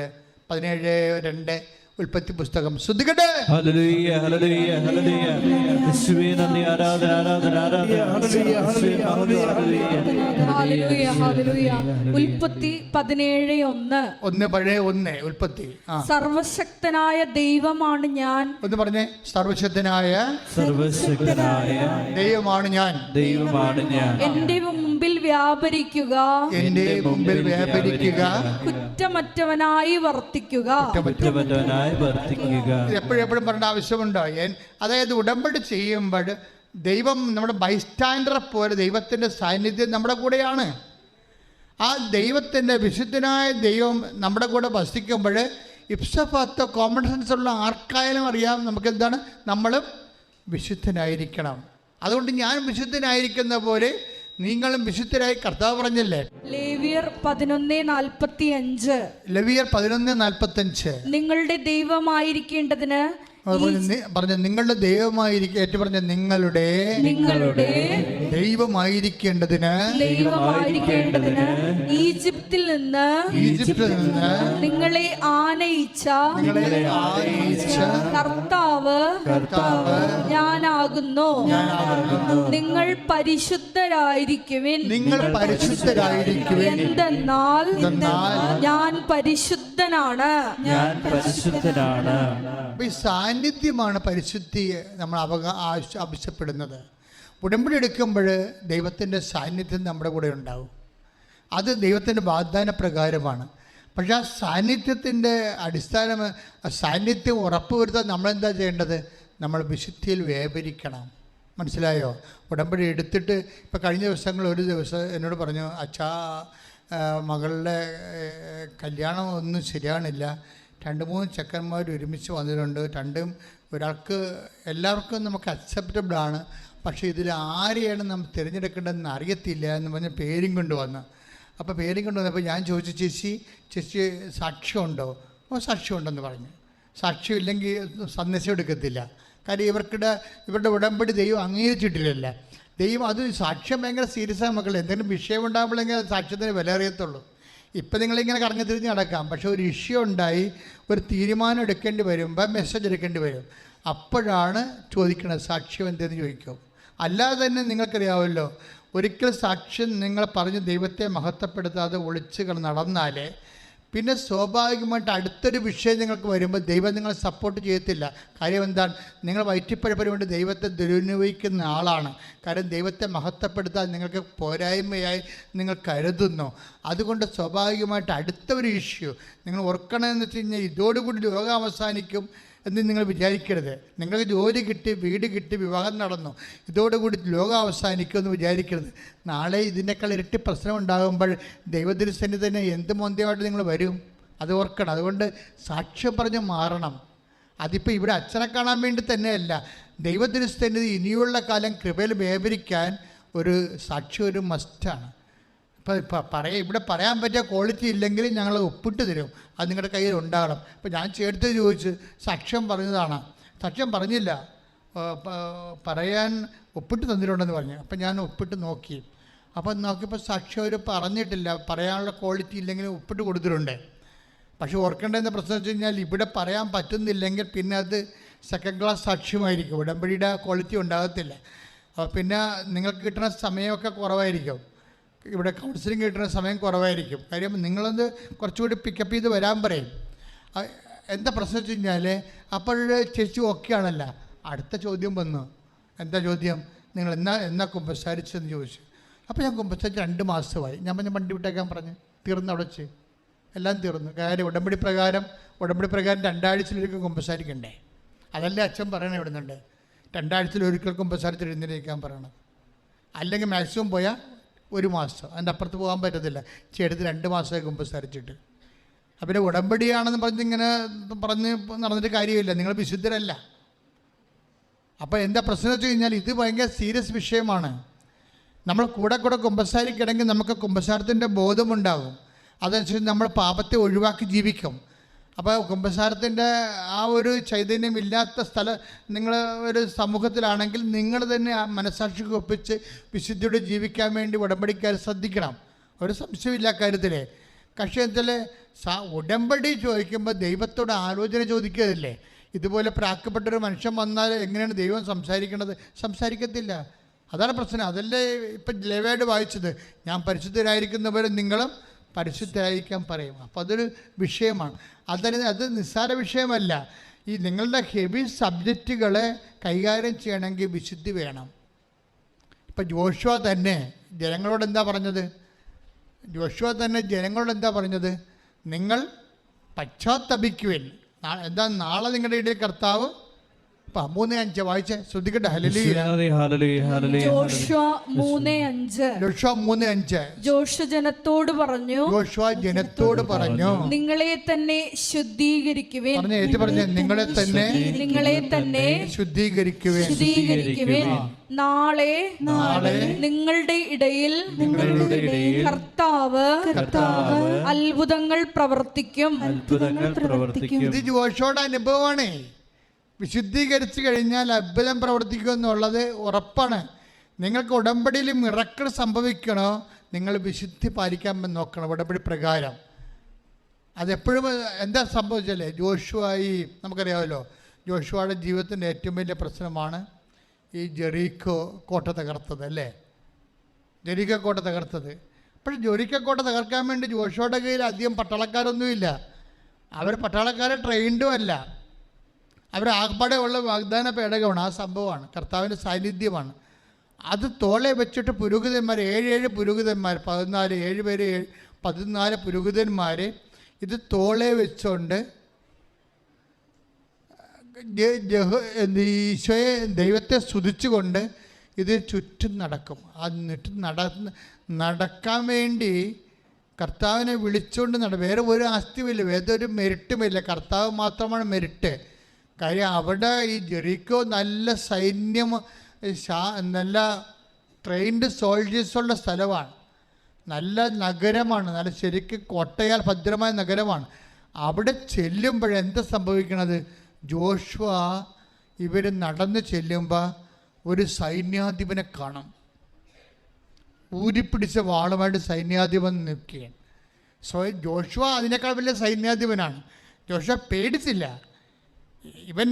Speaker 1: 17:2 ഉൽപ്പത്തി പുസ്തകം. ശ്രദ്ധിക്കട്ടെ.
Speaker 3: Hallelujah, hallelujah, hallelujah. യേശുവേ നന്ദി, ആരാധന, ആരാധന, ആരാധന.
Speaker 2: Hallelujah, hallelujah. ഉൽപ്പത്തി 17:1.
Speaker 1: പഴയ 1 ഉൽപ്പത്തി.
Speaker 2: സർവശക്തനായ ദൈവമാണ് ഞാൻ.
Speaker 1: ഒന്ന് പറഞ്ഞേ. സർവശക്തനായ
Speaker 3: ദൈവമാണ് ഞാൻ.
Speaker 2: എന്റെ മുമ്പിൽ വ്യാപരിക്കുക, കുറ്റമറ്റവനായി വർത്തിക്കുക.
Speaker 1: എപ്പോഴും പറയേണ്ട ആവശ്യമുണ്ടോ? അതായത് ഉടമ്പടി ചെയ്യുമ്പോൾ ദൈവം നമ്മുടെ ബൈസ്റ്റാൻഡറെ പോലെ ദൈവത്തിൻ്റെ സാന്നിധ്യം നമ്മുടെ കൂടെയാണ്. ആ ദൈവത്തിൻ്റെ വിശുദ്ധനായ ദൈവം നമ്മുടെ കൂടെ വസിക്കുമ്പോൾ ഇപ്സഫാത്തോ കോമൺ സെൻസ് ഉള്ള ആർക്കായാലും അറിയാം നമുക്കെന്താണ്? നമ്മളും വിശുദ്ധനായിരിക്കണം. അതുകൊണ്ട് ഞാൻ വിശുദ്ധനായിരിക്കുന്ന പോലെ നിങ്ങളും വിശുദ്ധരായി കർത്താവ് പറഞ്ഞില്ലേ?
Speaker 2: ലേവ്യർ 11:45.
Speaker 1: ലേവ്യർ 11:45.
Speaker 2: നിങ്ങളുടെ ദൈവമായിരിക്കേണ്ടതിന്
Speaker 1: പറഞ്ഞ നിങ്ങളുടെ ദൈവമായിരിക്കും. ഏറ്റു പറഞ്ഞ നിങ്ങളുടെ ദൈവമായിരിക്കേണ്ടതിന്
Speaker 2: ഈജിപ്തിൽ നിന്ന് നിങ്ങളെ ആനയിച്ച കർത്താവ് ഞാനാകുന്നു. നിങ്ങൾ പരിശുദ്ധരായിരിക്കുവിൻ. എന്തെന്നാൽ ഞാൻ പരിശുദ്ധനാണ്.
Speaker 1: സാന്നിധ്യമാണ് പരിശുദ്ധിയെ നമ്മൾ ആവശ്യപ്പെടുന്നത്. ഉടമ്പടി എടുക്കുമ്പോൾ ദൈവത്തിൻ്റെ സാന്നിധ്യം നമ്മുടെ കൂടെ ഉണ്ടാവും. അത് ദൈവത്തിൻ്റെ വാഗ്ദാന പ്രകാരമാണ്. പക്ഷേ ആ സാന്നിധ്യത്തിൻ്റെ സാന്നിധ്യം ഉറപ്പുവരുത്താൻ നമ്മളെന്താ ചെയ്യേണ്ടത്? നമ്മൾ വിശുദ്ധിയിൽ വ്യാപരിക്കണം. മനസ്സിലായോ? ഉടമ്പടി എടുത്തിട്ട് ഇപ്പോൾ കഴിഞ്ഞ ഒരു ദിവസം എന്നോട് പറഞ്ഞു, അച്ഛാ മകളുടെ കല്യാണം ഒന്നും ശരിയാണില്ല, 2-3 ചെക്കന്മാർ ഒരുമിച്ച് വന്നിട്ടുണ്ട്, ഒരാൾക്ക് എല്ലാവർക്കും നമുക്ക് അക്സെപ്റ്റബിളാണ്, പക്ഷേ ഇതിൽ ആരെയാണ് നമ്മൾ തിരഞ്ഞെടുക്കേണ്ടതെന്ന് അറിയത്തില്ല എന്ന് പറഞ്ഞ് പേരും കൊണ്ടുവന്ന്. അപ്പോൾ പേരും കൊണ്ടുവന്നപ്പോൾ ഞാൻ ചോദിച്ചു, ചേച്ചി സാക്ഷ്യമുണ്ടോ? സാക്ഷ്യമുണ്ടെന്ന് പറഞ്ഞു. സാക്ഷ്യമില്ലെങ്കിൽ സന്ദേശം എടുക്കത്തില്ല. കാര്യം ഇവരുടെ ഉടമ്പടി ദൈവം അംഗീകരിച്ചിട്ടില്ലല്ല. ദൈവം അത് സാക്ഷ്യം ഭയങ്കര സീരിയസാണ് മക്കളെ. എന്തെങ്കിലും വിഷയം ഉണ്ടാകുമ്പോഴെങ്കിൽ അത് സാക്ഷ്യത്തിന് വില അറിയത്തുള്ളൂ. ഇപ്പം നിങ്ങളിങ്ങനെ കറങ്ങി തിരിഞ്ഞ് നടക്കാം, പക്ഷേ ഒരു ഇഷ്യൂ ഉണ്ടായി ഒരു തീരുമാനം എടുക്കേണ്ടി വരുമ്പോൾ മെസ്സേജ് എടുക്കേണ്ടി വരും. അപ്പോഴാണ് ചോദിക്കുന്നത് സാക്ഷ്യം എന്തെന്ന് ചോദിക്കും. അല്ലാതെ തന്നെ നിങ്ങൾക്കറിയാമല്ലോ, ഒരിക്കൽ സാക്ഷ്യം നിങ്ങൾ പറഞ്ഞ് ദൈവത്തെ മഹത്വപ്പെടുത്താതെ ഒളിച്ച് നടന്നാലേ പിന്നെ സ്വാഭാവികമായിട്ട് അടുത്തൊരു വിഷയം നിങ്ങൾക്ക് വരുമ്പോൾ ദൈവം നിങ്ങളെ സപ്പോർട്ട് ചെയ്യത്തില്ല. കാര്യം എന്താണ്? നിങ്ങൾ വയറ്റിപ്പഴപ്പിന് വേണ്ടി ദൈവത്തെ ദുരുപയോഗിക്കുന്ന ആളാണ്. കാര്യം ദൈവത്തെ മഹത്വപ്പെടുത്താൻ നിങ്ങൾക്ക് പോരായ്മയായി നിങ്ങൾ കരുതുന്നു. അതുകൊണ്ട് സ്വാഭാവികമായിട്ട് അടുത്ത ഒരു ഇഷ്യൂ നിങ്ങൾ ഓർക്കണമെന്ന് വെച്ച് കഴിഞ്ഞാൽ ഇതോടുകൂടി ലോകം അവസാനിക്കും എന്ന് നിങ്ങൾ വിചാരിക്കരുത്. നിങ്ങൾക്ക് ജോലി കിട്ടി, വീട് കിട്ടി, വിവാഹം നടന്നു, ഇതോടുകൂടി ലോകം അവസാനിക്കുമെന്ന് വിചാരിക്കരുത്. നാളെ ഇതിനേക്കാൾ ഇരട്ടി പ്രശ്നം ഉണ്ടാകുമ്പോൾ ദൈവത്തിരുസന്നിധി തന്നെ എന്ത് മോന്തിയമായിട്ട് നിങ്ങൾ വരും, അത് ഓർക്കണം. അതുകൊണ്ട് സാക്ഷ്യം പറഞ്ഞ് മാറണം. അതിപ്പോൾ ഇവിടെ അച്ഛനെ കാണാൻ വേണ്ടി തന്നെയല്ല, ദൈവത്തിരുസന്നിധി ഇനിയുള്ള കാലം കൃപയിൽ വ്യാപരിക്കാൻ ഒരു സാക്ഷ്യം ഒരു മസ്റ്റാണ്. ഇപ്പോൾ ഇവിടെ പറയാൻ പറ്റിയ ക്വാളിറ്റി ഇല്ലെങ്കിൽ ഞങ്ങൾ ഒപ്പിട്ട് തരും, അത് നിങ്ങളുടെ കയ്യിൽ ഉണ്ടാകണം. ഇപ്പോൾ ഞാൻ ചേർത്ത് ചോദിച്ച് സാക്ഷ്യം പറഞ്ഞതാണ്, സാക്ഷ്യം പറഞ്ഞില്ല, പറയാൻ ഒപ്പിട്ട് തന്നിട്ടുണ്ടെന്ന് പറഞ്ഞു. അപ്പം ഞാൻ ഒപ്പിട്ട് നോക്കി. അപ്പം നോക്കിയപ്പോൾ സാക്ഷ്യം അവർ പറഞ്ഞിട്ടില്ല, പറയാനുള്ള ക്വാളിറ്റി ഇല്ലെങ്കിൽ ഒപ്പിട്ട് കൊടുത്തിട്ടുണ്ട്. പക്ഷേ ഓർക്കേണ്ടതെന്ന പ്രശ്നം വെച്ച് കഴിഞ്ഞാൽ ഇവിടെ പറയാൻ പറ്റുന്നില്ലെങ്കിൽ പിന്നെ അത് സെക്കൻഡ് ക്ലാസ് സാക്ഷ്യമായിരിക്കും, ഉടമ്പടിയുടെ ക്വാളിറ്റി ഉണ്ടാകത്തില്ല. പിന്നെ നിങ്ങൾക്ക് കിട്ടുന്ന സമയമൊക്കെ കുറവായിരിക്കും, ഇവിടെ കൗൺസിലിംഗ് കിട്ടുന്ന സമയം കുറവായിരിക്കും. കാര്യം നിങ്ങളത് കുറച്ചുകൂടി പിക്കപ്പ് ചെയ്ത് വരാൻ പറയും. എന്താ പ്രശ്നം വെച്ച് കഴിഞ്ഞാൽ അപ്പോൾ ചേച്ചി ഓക്കെ ആണല്ല. അടുത്ത ചോദ്യം വന്നു. എന്താ ചോദ്യം? നിങ്ങൾ എന്നാ കുമ്പസാരിച്ചെന്ന് ചോദിച്ചു. അപ്പോൾ ഞാൻ കുമ്പസാരിച്ച് 2 മാസമായി. ഞാൻ വണ്ടി വിട്ടേക്കാൻ പറഞ്ഞു. തീർന്നു, അവിടെ വെച്ച് എല്ലാം തീർന്നു. കാര്യം ഉടമ്പടി പ്രകാരം 2 ആഴ്ചയിലൊരിക്കൽ കുമ്പസാരിക്കണ്ടേ? അതല്ലേ അച്ഛൻ പറയണേ ഇവിടുന്നുണ്ട്. 2 ആഴ്ചയിലൊരിക്കൽ കുമ്പസാരിച്ച് എഴുന്നേൽക്കാൻ പറയണം. അല്ലെങ്കിൽ മാക്സിമം പോയാൽ 1 മാസം, അതിൻ്റെ അപ്പുറത്ത് പോകാൻ പറ്റത്തില്ല. ചേട്ടത്ത് 2 മാസമായി കുമ്പസാരിച്ചിട്ട്. അപ്പം ഉടമ്പടിയാണെന്ന് പറഞ്ഞിങ്ങനെ പറഞ്ഞ് നടന്നിട്ട് കാര്യമില്ല, നിങ്ങൾ വിശുദ്ധരല്ല. അപ്പോൾ എന്താ പ്രശ്നം വെച്ച് കഴിഞ്ഞാൽ ഇത് ഭയങ്കര സീരിയസ് വിഷയമാണ്. നമ്മൾ കൂടെ കുമ്പസാരിക്കണമെങ്കിൽ നമുക്ക് കുമ്പസാരത്തിൻ്റെ ബോധമുണ്ടാകും. അതനുസരിച്ച് നമ്മൾ പാപത്തെ ഒഴിവാക്കി ജീവിക്കും. അപ്പോൾ കുമ്പസാരത്തിൻ്റെ ആ ഒരു ചൈതന്യം ഇല്ലാത്ത നിങ്ങൾ ഒരു സമൂഹത്തിലാണെങ്കിൽ നിങ്ങൾ തന്നെ ആ മനസ്സാക്ഷിക്ക് ഒപ്പിച്ച് വിശുദ്ധിയോടെ ജീവിക്കാൻ വേണ്ടി ഉടമ്പടിക്കാർ ശ്രദ്ധിക്കണം. ഒരു സംശയമില്ല കാര്യത്തിൽ. പക്ഷേ എന്തായാലും ഉടമ്പടി ചോദിക്കുമ്പോൾ ദൈവത്തോട് ആലോചന ചോദിക്കുകയല്ലേ. ഇതുപോലെ പ്രാക്കപ്പെട്ടൊരു മനുഷ്യൻ വന്നാൽ എങ്ങനെയാണ് ദൈവം സംസാരിക്കേണ്ടത്? സംസാരിക്കത്തില്ല. അതാണ് പ്രശ്നം. അതല്ലേ ഇപ്പം ലേവ്യയോട് വായിച്ചത്, ഞാൻ പരിശുദ്ധരായിരിക്കുന്നവരെ നിങ്ങളും പരിശുദ്ധരായിരിക്കാൻ പറയും. അപ്പോൾ അതൊരു വിഷയമാണ്. അത് നിസ്സാര വിഷയമല്ല. ഈ നിങ്ങളുടെ ഹെവി സബ്ജക്റ്റുകളെ കൈകാര്യം ചെയ്യണമെങ്കിൽ വിശുദ്ധി വേണം. ഇപ്പം ജോഷുവ തന്നെ ജനങ്ങളോട് എന്താ പറഞ്ഞത്? നിങ്ങൾ പശ്ചാത്തപിക്കുവിൻ. എന്താ നാളെ നിങ്ങളുടെ ഇടയിൽ കർത്താവ് 3:5 വായിച്ചേ, ശ്രദ്ധിക്കട്ടെ.
Speaker 2: ജോഷുവ 3:5 ജോഷുവ ജനത്തോട് പറഞ്ഞു, നിങ്ങളെ തന്നെ ശുദ്ധീകരിക്കുവിൻ. നിങ്ങളെ തന്നെ ശുദ്ധീകരിക്കുവിൻ. നാളെ നിങ്ങളുടെ ഇടയിൽ കർത്താവ് അത്ഭുതങ്ങൾ പ്രവർത്തിക്കും.
Speaker 1: ഇത് ജോഷുവയുടെ അനുഭവമാണ്. വിശുദ്ധീകരിച്ച് കഴിഞ്ഞാൽ അത്ഭുതം പ്രവർത്തിക്കുമെന്നുള്ളത് ഉറപ്പാണ്. നിങ്ങൾക്ക് ഉടമ്പടിയിൽ മിറക്കിൾ സംഭവിക്കണോ, നിങ്ങൾ വിശുദ്ധി പാലിക്കാൻ നോക്കണം ഉടമ്പടി പ്രകാരം. അതെപ്പോഴും എന്താ സംഭവിച്ചല്ലേ, ജോഷുവായി നമുക്കറിയാമല്ലോ, ജോഷുവയുടെ ജീവിതത്തിൻ്റെ ഏറ്റവും വലിയ പ്രശ്നമാണ് ഈ ജെറീക്കോ കോട്ട തകർത്തത് അല്ലേ. ജെറീക്കോ കോട്ട തകർത്തത്. പക്ഷേ ജെറീക്കോ കോട്ട തകർക്കാൻ വേണ്ടി ജോഷുവയുടെ കയ്യിൽ അധികം പട്ടാളക്കാരൊന്നുമില്ല. അവർ പട്ടാളക്കാരെ ട്രെയിൻഡും അല്ല. അവർ ആകപ്പാടെ ഉള്ള വാഗ്ദാന പേടകമാണ്. ആ സംഭവമാണ്, കർത്താവിൻ്റെ സാന്നിധ്യമാണ്. അത് തോളെ വെച്ചിട്ട് പുരോഹിതന്മാർ 7 പുരോഹിതന്മാർ 14 പുരോഹിതന്മാർ ഇത് തോളെ വെച്ചുകൊണ്ട് ഈശോയെ ദൈവത്തെ സ്തുതിച്ചുകൊണ്ട് ഇത് ചുറ്റും നടക്കും. നടക്കാൻ വേണ്ടി കർത്താവിനെ വിളിച്ചുകൊണ്ട് വേറെ ഒരു ആസ്തിയുമില്ല, വേറെ ഒരു മെരിട്ടുമില്ല, കർത്താവ് മാത്രമാണ് മെരിട്ട്. കാര്യം അവിടെ ഈ ജെറിക്കോ നല്ല സൈന്യം, നല്ല ട്രെയിൻഡ് സോൾജേഴ്സുള്ള സ്ഥലമാണ്, നല്ല നഗരമാണ്, നല്ല ശരിക്കും കോട്ടയാൽ ഭദ്രമായ നഗരമാണ്. അവിടെ ചെല്ലുമ്പോഴെന്താ സംഭവിക്കണത്? ജോഷുവ ഇവർ നടന്ന് ചെല്ലുമ്പോൾ ഒരു സൈന്യാധിപനെ കാണും. ഊരിപ്പിടിച്ച വാളുമായിട്ട് സൈന്യാധിപൻ നിൽക്കുകയാണ്. ജോഷുവ അതിനേക്കാൾ വലിയ സൈന്യാധിപനാണ്. ജോഷുവ പേടിച്ചില്ല. ഇവർ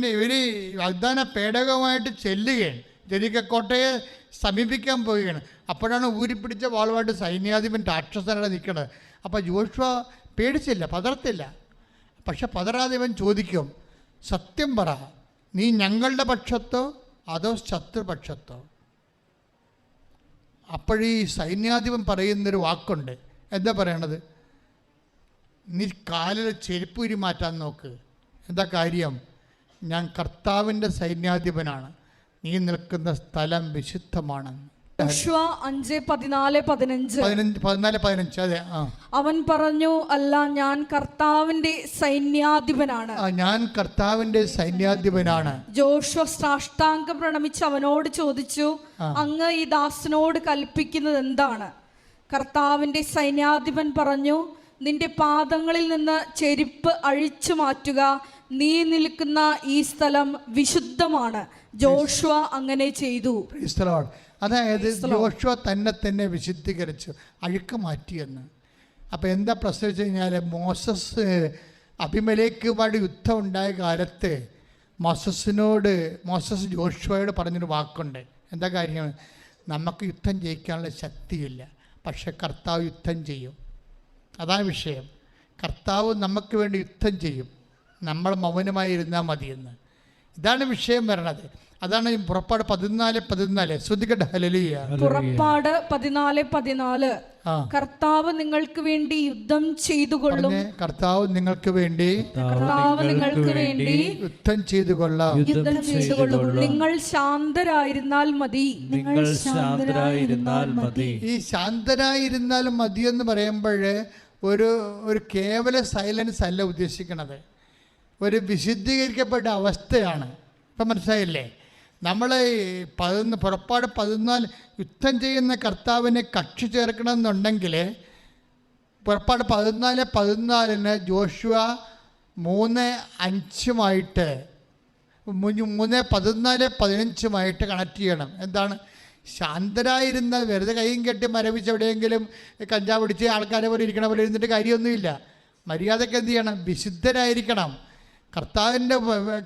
Speaker 1: വാഗ്ദാന പേടകമായിട്ട് ചെല്ലുകയാണ്, ജെറിക്കോ കോട്ടയെ സമീപിക്കാൻ പോവുകയാണ്. അപ്പോഴാണ് ഊരിപ്പിടിച്ച വാളുമായിട്ട് സൈന്യാധിപൻ രാക്ഷസനാണ് നിൽക്കുന്നത്. അപ്പോൾ ജോഷുവ പേടിച്ചില്ല, പതർത്തില്ല. പക്ഷെ പതറാതെ ഇവൻ ചോദിക്കും, സത്യം പറ, നീ ഞങ്ങളുടെ പക്ഷത്തോ അതോ ശത്രുപക്ഷത്തോ? അപ്പോഴീ സൈന്യാധിപൻ പറയുന്നൊരു വാക്കുണ്ട്. എന്താ പറയണത്? നീ കാലിലെ ചെരുപ്പൂരി മാറ്റാൻ നോക്ക്. എന്താ കാര്യം? ഞാൻ കർത്താവിൻ്റെ സൈന്യാധിപനാണ്, നീ നിൽക്കുന്ന സ്ഥലം വിശുദ്ധമാണെന്ന്.
Speaker 2: യോശുവ 5:14-15.
Speaker 1: അതെ.
Speaker 2: അവൻ പറഞ്ഞു, അല്ല, ഞാൻ കർത്താവിന്റെ സൈന്യാധിപനാണ്.
Speaker 1: ഞാൻ കർത്താവിന്റെ സൈന്യാധിപനാണ്.
Speaker 2: ജോഷുവ സാഷ്ടാംഗം പ്രണമിച്ച് അവനോട് ചോദിച്ചു, അങ്ങ് ഈ ദാസനോട് കൽപ്പിക്കുന്നത് എന്താണ്? കർത്താവിന്റെ സൈന്യാധിപൻ പറഞ്ഞു, നിന്റെ പാദങ്ങളിൽ നിന്ന് ചെരുപ്പ് അഴിച്ചു മാറ്റുക, നീ നിൽക്കുന്ന ഈ സ്ഥലം വിശുദ്ധമാണ്. ജോഷുവ അങ്ങനെ ചെയ്തു.
Speaker 1: അതായത് ജോഷുവ തന്നെ വിശുദ്ധീകരിച്ചു, അഴുക്ക് മാറ്റിയെന്ന്. അപ്പോൾ എന്താ പ്രശ്നം വെച്ച് കഴിഞ്ഞാൽ, മോസസ് അബിമേലെക്കുമായിട്ട് യുദ്ധം ഉണ്ടായ കാലത്ത് മോസസ് ജോഷുവയോട് പറഞ്ഞൊരു വാക്കുണ്ട്. എന്താ കാര്യം? നമുക്ക് യുദ്ധം ജയിക്കാനുള്ള ശക്തിയില്ല, പക്ഷെ കർത്താവ് യുദ്ധം ചെയ്യും. അതാണ് വിഷയം. കർത്താവ് നമുക്ക് വേണ്ടി യുദ്ധം ചെയ്യും, നമ്മൾ മൗനമായി ഇരുന്നാൽ മതിയെന്ന്. ഇതാണ് വിഷയം വരണത്. അതാണ് പുറപ്പാട് 14:14. ശ്രദ്ധിക്കട്ടെ. ഹല്ലേലൂയ.
Speaker 2: പുറപ്പാട് 14:14. കർത്താവ് നിങ്ങൾക്ക് വേണ്ടി യുദ്ധം ചെയ്തുകൊള്ളും.
Speaker 1: കർത്താവ് നിങ്ങൾക്ക് വേണ്ടി യുദ്ധം ചെയ്തുകൊള്ളാം.
Speaker 2: നിങ്ങൾ ശാന്തരായിരുന്നാൽ മതി.
Speaker 1: ഈ ശാന്തരായിരുന്നാൽ മതി എന്ന് പറയുമ്പോൾ ഒരു കേവല സൈലൻസ് അല്ല ഉദ്ദേശിക്കുന്നത്, ഒരു വിശുദ്ധീകരിക്കപ്പെട്ട അവസ്ഥയാണ്. ഇപ്പം മനസ്സിലായില്ലേ? നമ്മൾ പുറപ്പാട് 14 യുദ്ധം ചെയ്യുന്ന കർത്താവിനെ കക്ഷി ചേർക്കണമെന്നുണ്ടെങ്കിൽ പുറപ്പാട് 14:14 ജോഷുവ 3:5 3:14-15 കണക്ട് ചെയ്യണം. എന്താണ്? ശാന്തരായിരുന്ന വെറുതെ കൈയും കെട്ടി മരവിച്ച് എവിടെയെങ്കിലും കഞ്ചാവ് പിടിച്ച് ആൾക്കാരെ പോലെ ഇരിക്കണ പോലെ ഇരുന്നിട്ട് കാര്യമൊന്നുമില്ല. മര്യാദയ്ക്ക് എന്ത് ചെയ്യണം? വിശുദ്ധരായിരിക്കണം, കർത്താവിൻ്റെ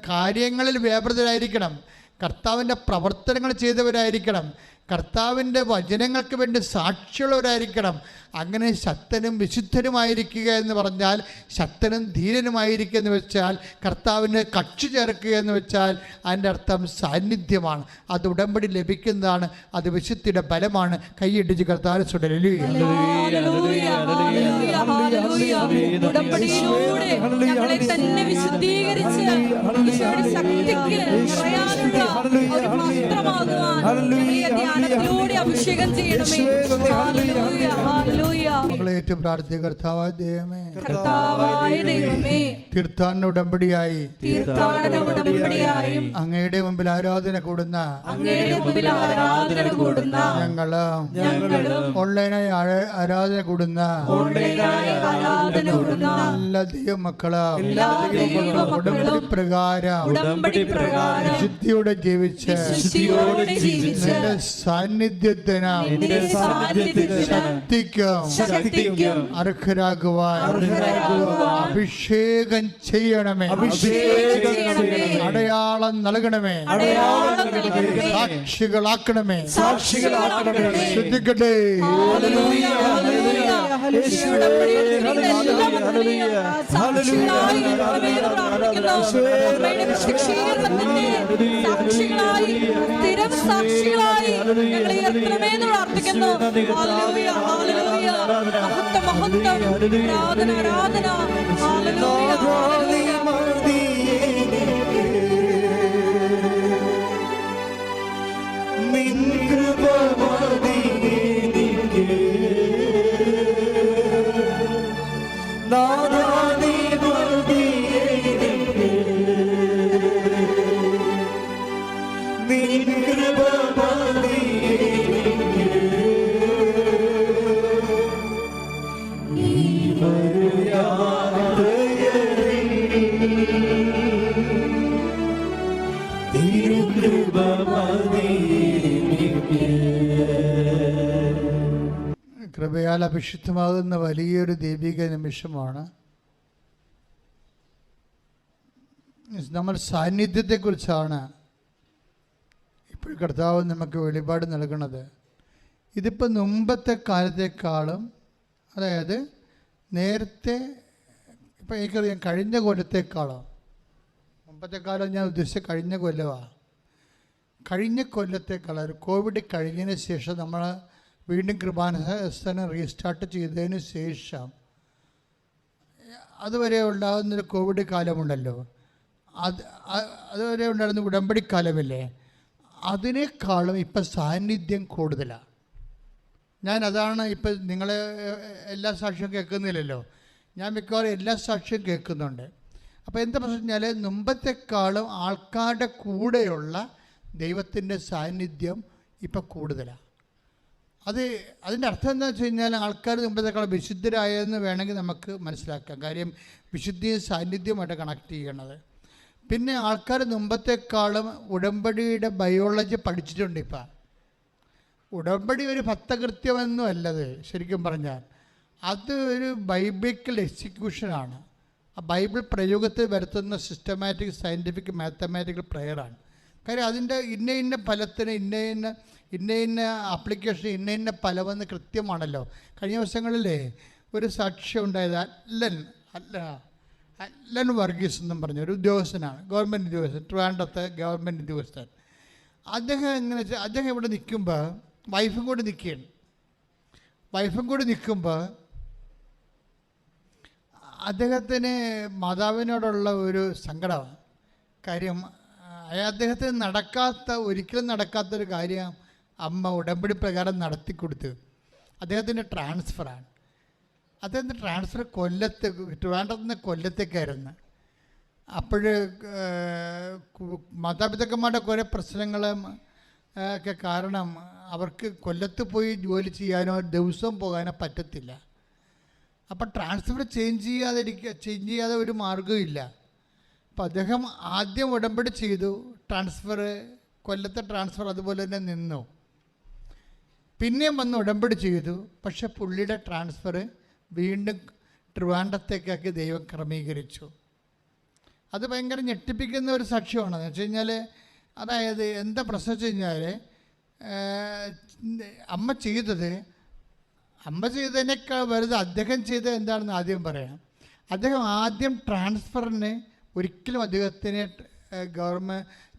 Speaker 1: കാര്യങ്ങളിൽ വ്യാപൃതരായിരിക്കണം, കർത്താവിൻ്റെ പ്രവർത്തനങ്ങൾ ചെയ്തവരായിരിക്കണം, കർത്താവിൻ്റെ വചനങ്ങൾക്ക് വേണ്ടി സാക്ഷിയുള്ളവരായിരിക്കണം. അങ്ങനെ ശക്തനും വിശുദ്ധനുമായിരിക്കുക എന്ന് പറഞ്ഞാൽ, ശക്തനും ധീരനുമായിരിക്കുക എന്ന് വെച്ചാൽ, കർത്താവിന് കക്ഷി ചേർക്കുക എന്ന് വെച്ചാൽ അതിൻ്റെ അർത്ഥം സാന്നിധ്യമാണ്. അത് ഉടമ്പടി ലഭിക്കുന്നതാണ്, അത് വിശുദ്ധിയുടെ ബലമാണ്. കൈയിടിച്ച് കർത്താവിനെ സുടലി.
Speaker 2: ഞങ്ങളെ തന്നെ വിശുദ്ധീകരിച്ച് ധ്യാനത്തിലൂടെ അഭിഷേകം ചെയ്യണമേ. കർത്താവായ ദൈവമേ,
Speaker 1: തീർത്ഥാടന ഉടമ്പടിയായി അങ്ങയുടെ മുമ്പിൽ ആരാധന കൂടുന്ന ഞങ്ങളും ഓൺലൈനായി ആരാധന കൂടുന്ന എല്ലാ ദൈവമക്കളും ഉടമ്പടി പ്രകാരം വിശുദ്ധിയോടെ ജീവിച്ച് നിന്റെ സാന്നിധ്യത്തിന് ശക്തിക്കും അർഹരാകുവാൻ അഭിഷേകം ചെയ്യണമേ, അടയാളം നൽകണമേ, സാക്ഷികളാക്കണമേ. ശ്രദ്ധിക്കട്ടെ.
Speaker 2: സ്ഥിരം സാക്ഷികളായി ഞങ്ങളെ ഉയർത്തണമെന്ന് പ്രാർത്ഥിക്കുന്നു. മഹത്വം ആരാധന.
Speaker 4: നിൻ
Speaker 3: നിൻ കൃപ മതിയേ ഈ ഒരു യാത്രയിൽ തിരുകൃപ മതിയേ.
Speaker 1: കൃപയാൽ അഭിഷിക്തമാകുന്ന വലിയൊരു ദൈവിക നിമിഷമാണ്. നമ്മൾ സാന്നിധ്യത്തെക്കുറിച്ചാണ് ഇപ്പോൾ കർത്താവ് നമുക്ക് വെളിപാട് നൽകുന്നത്. ഇതിപ്പോൾ മുമ്പത്തെ കാലത്തെക്കാളും, അതായത് നേരത്തെ, ഇപ്പം എനിക്കറിയാം കഴിഞ്ഞ കൊല്ലത്തെക്കാളും, മുമ്പത്തെ കാലം ഞാൻ ഉദ്ദേശിച്ച കഴിഞ്ഞ കൊല്ലമാണ്, കഴിഞ്ഞ കൊല്ലത്തെക്കാളും കോവിഡ് കഴിഞ്ഞതിന് ശേഷം നമ്മൾ വീണ്ടും കൃപാസനം റീസ്റ്റാർട്ട് ചെയ്തതിന് ശേഷം അതുവരെ ഉണ്ടാകുന്നൊരു കോവിഡ് കാലമുണ്ടല്ലോ, അതുവരെ ഉണ്ടായിരുന്ന ഉടമ്പടി കാലമില്ലേ, അതിനേക്കാളും ഇപ്പം സാന്നിധ്യം കൂടുതലാണ്. അതാണ് ഇപ്പം നിങ്ങളെ എല്ലാ സാക്ഷ്യവും കേൾക്കുന്നില്ലല്ലോ, ഞാൻ മിക്കവാറും എല്ലാ സാക്ഷ്യവും കേൾക്കുന്നുണ്ട്. അപ്പോൾ എന്താ പ്രശ്നം വെച്ചാൽ മുമ്പത്തെക്കാളും ആൾക്കാരുടെ കൂടെയുള്ള ദൈവത്തിൻ്റെ സാന്നിധ്യം ഇപ്പം കൂടുതലാണ്. അതിൻ്റെ അർത്ഥം എന്താ വെച്ച് കഴിഞ്ഞാൽ ആൾക്കാർ മുമ്പത്തെക്കാളും വിശുദ്ധരായെന്ന് വേണമെങ്കിൽ നമുക്ക് മനസ്സിലാക്കാം. കാര്യം വിശുദ്ധിയും സാന്നിധ്യവുമായിട്ട് കണക്ട് ചെയ്യണത്. പിന്നെ ആൾക്കാർ മുമ്പത്തെക്കാളും ഉടമ്പടിയുടെ ബയോളജി പഠിച്ചിട്ടുണ്ട്. ഇപ്പം ഉടമ്പടി ഒരു ഭക്തകൃത്യമെന്നും അല്ലത്, ശരിക്കും പറഞ്ഞാൽ അത് ഒരു ബൈബിക്കൽ എക്സിക്യൂഷനാണ്. ആ ബൈബിൾ പ്രയോഗത്തിൽ വരുത്തുന്ന സിസ്റ്റമാറ്റിക് സയൻറ്റിഫിക് മാത്തമാറ്റിക്കൽ പ്രെയറാണ്. കാര്യം അതിൻ്റെ ഇന്ന ഫലത്തിന് ഇന്ന ആപ്ലിക്കേഷൻ ഇന്ന ഫലമെന്ന് കൃത്യമാണല്ലോ. കഴിഞ്ഞ ദിവസങ്ങളിലേ ഒരു സാക്ഷ്യം ഉണ്ടായത് അല്ലൻ വർഗീസ് എന്നും പറഞ്ഞ ഒരു ഉദ്യോഗസ്ഥനാണ്, ഗവൺമെൻറ് ഉദ്യോഗസ്ഥൻ, ട്രിവാൻഡ്രത്തെ ഗവൺമെൻറ് ഉദ്യോഗസ്ഥൻ. അദ്ദേഹം ഇവിടെ നിൽക്കുമ്പോൾ വൈഫും കൂടി നിൽക്കുമ്പോൾ അദ്ദേഹത്തിന് മാതാവിനോടുള്ള ഒരു സങ്കടമാണ്. കാര്യം അദ്ദേഹത്തിന് ഒരിക്കലും നടക്കാത്തൊരു കാര്യം അമ്മ ഉടമ്പടി പ്രകാരം നടത്തിക്കൊടുത്ത്. അദ്ദേഹത്തിൻ്റെ ട്രാൻസ്ഫറാണ്. അദ്ദേഹത്തിൻ്റെ ട്രാൻസ്ഫർ ട്രിവാൻഡ്രത്ത് നിന്ന് കൊല്ലത്തേക്കായിരുന്നു. അപ്പോൾ മാതാപിതാക്കന്മാരുടെ കുറേ പ്രശ്നങ്ങളും ഒക്കെ കാരണം അവർക്ക് കൊല്ലത്ത് പോയി ജോലി ചെയ്യാനോ ദിവസവും പോകാനോ പറ്റത്തില്ല. അപ്പം ട്രാൻസ്ഫർ ചേഞ്ച് ചെയ്യാതെ ഒരു മാർഗ്ഗമില്ല. അപ്പോൾ അദ്ദേഹം ആദ്യം ഉടമ്പടി ചെയ്തു, കൊല്ലത്തെ ട്രാൻസ്ഫർ അതുപോലെ തന്നെ നിന്നു. പിന്നെയും വന്ന് ഉടമ്പടി ചെയ്തു, പക്ഷെ പുള്ളിയുടെ ട്രാൻസ്ഫർ വീണ്ടും ട്രിവാൻഡ്രത്തേക്കാക്കി ദൈവം ക്രമീകരിച്ചു. അത് ഭയങ്കര ഞെട്ടിപ്പിക്കുന്ന ഒരു സാക്ഷ്യമാണ്. എന്ന് വെച്ച് കഴിഞ്ഞാൽ, അതായത് എന്താ പ്രശ്നം വെച്ച് കഴിഞ്ഞാൽ, അമ്മ ചെയ്തതിനേക്കാൾ വലുത് അദ്ദേഹം ചെയ്തത് എന്താണെന്ന് ആദ്യം പറയാം. അദ്ദേഹം ആദ്യം ട്രാൻസ്ഫറിന് ഒരിക്കലും അദ്ദേഹത്തിന്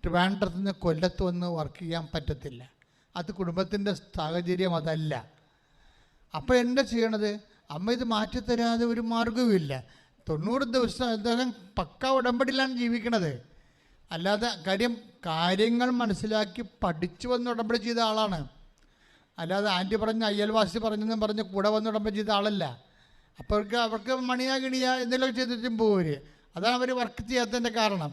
Speaker 1: ട്രിവാൻഡ്രത്ത് നിന്ന് കൊല്ലത്ത് വന്ന് വർക്ക് ചെയ്യാൻ പറ്റത്തില്ല. അത് കുടുംബത്തിൻ്റെ സാഹചര്യം അതല്ല. അപ്പോൾ എന്താ ചെയ്യണത്? അമ്മ ഇത് മാറ്റിത്തരാതെ ഒരു മാർഗവുമില്ല. 90 ദിവസം അദ്ദേഹം പക്ക ഉടമ്പടിയിലാണ് ജീവിക്കണത്. അല്ലാതെ കാര്യങ്ങൾ മനസ്സിലാക്കി പഠിച്ചു വന്ന് ഉടമ്പടി ചെയ്ത ആളാണ്. അല്ലാതെ ആൻറ്റി പറഞ്ഞ അയൽവാസി പറഞ്ഞെന്നും പറഞ്ഞ് കൂടെ വന്ന് ഉടമ്പടി ചെയ്ത ആളല്ല. അപ്പോൾ അവർക്ക് മണിയാ കിണിയാ എന്തെങ്കിലുമൊക്കെ ചെയ്തിട്ടും പോര്. അതാണ് അവർ വർക്ക് ചെയ്യാത്തതിൻ്റെ കാരണം.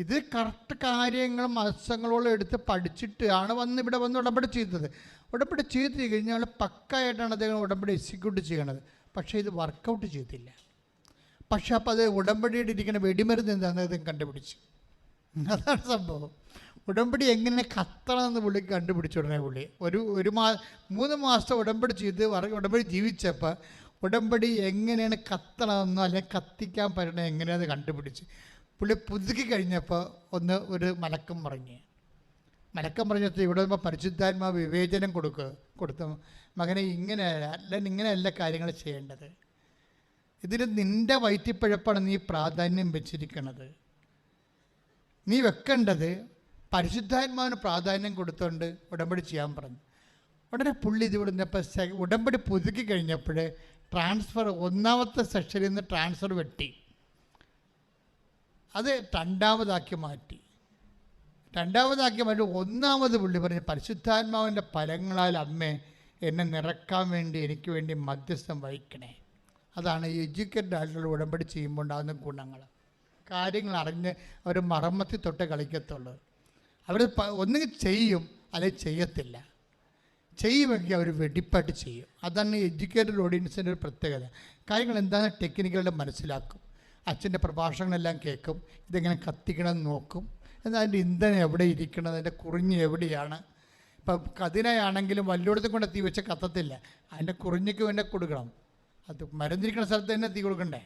Speaker 1: ഇത് കറക്റ്റ് കാര്യങ്ങൾ മാസങ്ങളോളം എടുത്ത് പഠിച്ചിട്ടാണ് ഇവിടെ വന്ന് ഉടമ്പടി ചെയ്തത്. ഉടമ്പടി ചെയ്ത് കഴിഞ്ഞാൽ പക്കായിട്ടാണ് അദ്ദേഹം ഉടമ്പടി എക്സിക്യൂട്ട് ചെയ്യണത്. പക്ഷേ ഇത് വർക്കൗട്ട് ചെയ്തില്ല. പക്ഷെ അപ്പോൾ അത് ഉടമ്പടിയുടെ ഇരിക്കുന്ന വെടിമരുന്ന് എന്താണെന്ന് അദ്ദേഹം കണ്ടുപിടിച്ചു. അതാണ് സംഭവം. ഉടമ്പടി എങ്ങനെ കത്തണമെന്ന് പുള്ളിക്ക് കണ്ടുപിടിച്ചു. ഉടനെ പുള്ളി 3 മാസം ഉടമ്പടി ചെയ്ത് ഉടമ്പടി ജീവിച്ചപ്പോൾ ഉടമ്പടി എങ്ങനെയാണ് കത്തണമെന്നോ അല്ലെങ്കിൽ കത്തിക്കാൻ പറ്റണോ എങ്ങനെയാണെന്ന് കണ്ടുപിടിച്ച് പുള്ളി പുതുക്കി കഴിഞ്ഞപ്പോൾ ഒരു മലക്കം പറഞ്ഞിട്ട് ഇവിടെ പരിശുദ്ധാത്മാവ് വിവേചനം കൊടുത്തു മകനെ ഇങ്ങനെയല്ല കാര്യങ്ങൾ ചെയ്യേണ്ടത്. ഇതിന് നിൻ്റെ വയറ്റിപ്പഴപ്പാണ് നീ പ്രാധാന്യം വെച്ചിരിക്കുന്നത്. നീ വെക്കേണ്ടത് പരിശുദ്ധാത്മാവിന് പ്രാധാന്യം കൊടുത്തുകൊണ്ട് ഉടമ്പടി ചെയ്യാൻ പറഞ്ഞു. ഉടനെ പുള്ളി ഇത് വിടുന്നപ്പോൾ ഉടമ്പടി പുതുക്കി കഴിഞ്ഞപ്പോൾ ട്രാൻസ്ഫർ 1ാമത്തെ സെക്ഷനിൽ നിന്ന് ട്രാൻസ്ഫർ വെട്ടി അത് 2ാമതാക്കി മാറ്റി. 1ാമത് പുള്ളി പറഞ്ഞ് പരിശുദ്ധാത്മാവിൻ്റെ ഫലങ്ങളാൽ അമ്മേ എന്നെ നിറക്കാൻ വേണ്ടി എനിക്ക് വേണ്ടി മധ്യസ്ഥം വഹിക്കണേ. അതാണ് ഈ എഡ്യൂക്കേറ്റഡ് ആളുകൾ ഉടമ്പടി ചെയ്യുമ്പോൾ ഉണ്ടാകുന്ന ഗുണങ്ങൾ. കാര്യങ്ങൾ അറിഞ്ഞ് അവർ മറമ്മത്തി തൊട്ട് കളിക്കത്തുള്ളൂ. അവർ ഒന്നുകിൽ ചെയ്യും അല്ലെങ്കിൽ ചെയ്യത്തില്ല. ചെയ്യുമെങ്കിൽ അവർ വെടിപ്പായിട്ട് ചെയ്യും. അതാണ് എഡ്യൂക്കേറ്റഡ് ഓഡിയൻസിൻ്റെ ഒരു പ്രത്യേകത. കാര്യങ്ങൾ എന്താണെന്ന് ടെക്നിക്കുകളുടെ മനസ്സിലാക്കും. അച്ഛൻ്റെ പ്രഭാഷണങ്ങളെല്ലാം കേൾക്കും, ഇതെങ്ങനെ കത്തിക്കണമെന്ന് നോക്കും, എന്നാൽ അതിൻ്റെ ഇന്ധനം എവിടെ ഇരിക്കണം, അതിൻ്റെ കുറിഞ്ഞ് എവിടെയാണ്. ഇപ്പം കതിനായാണെങ്കിലും വല്ലോടത്തും കൊണ്ട് തീ വെച്ച് കത്തത്തില്ല, അതിൻ്റെ കുറിഞ്ഞയ്ക്ക് വേണ്ടി കൊടുക്കണം. അത് മരുന്നിരിക്കുന്ന സ്ഥലത്ത് തന്നെ തീ കൊടുക്കണ്ടേ.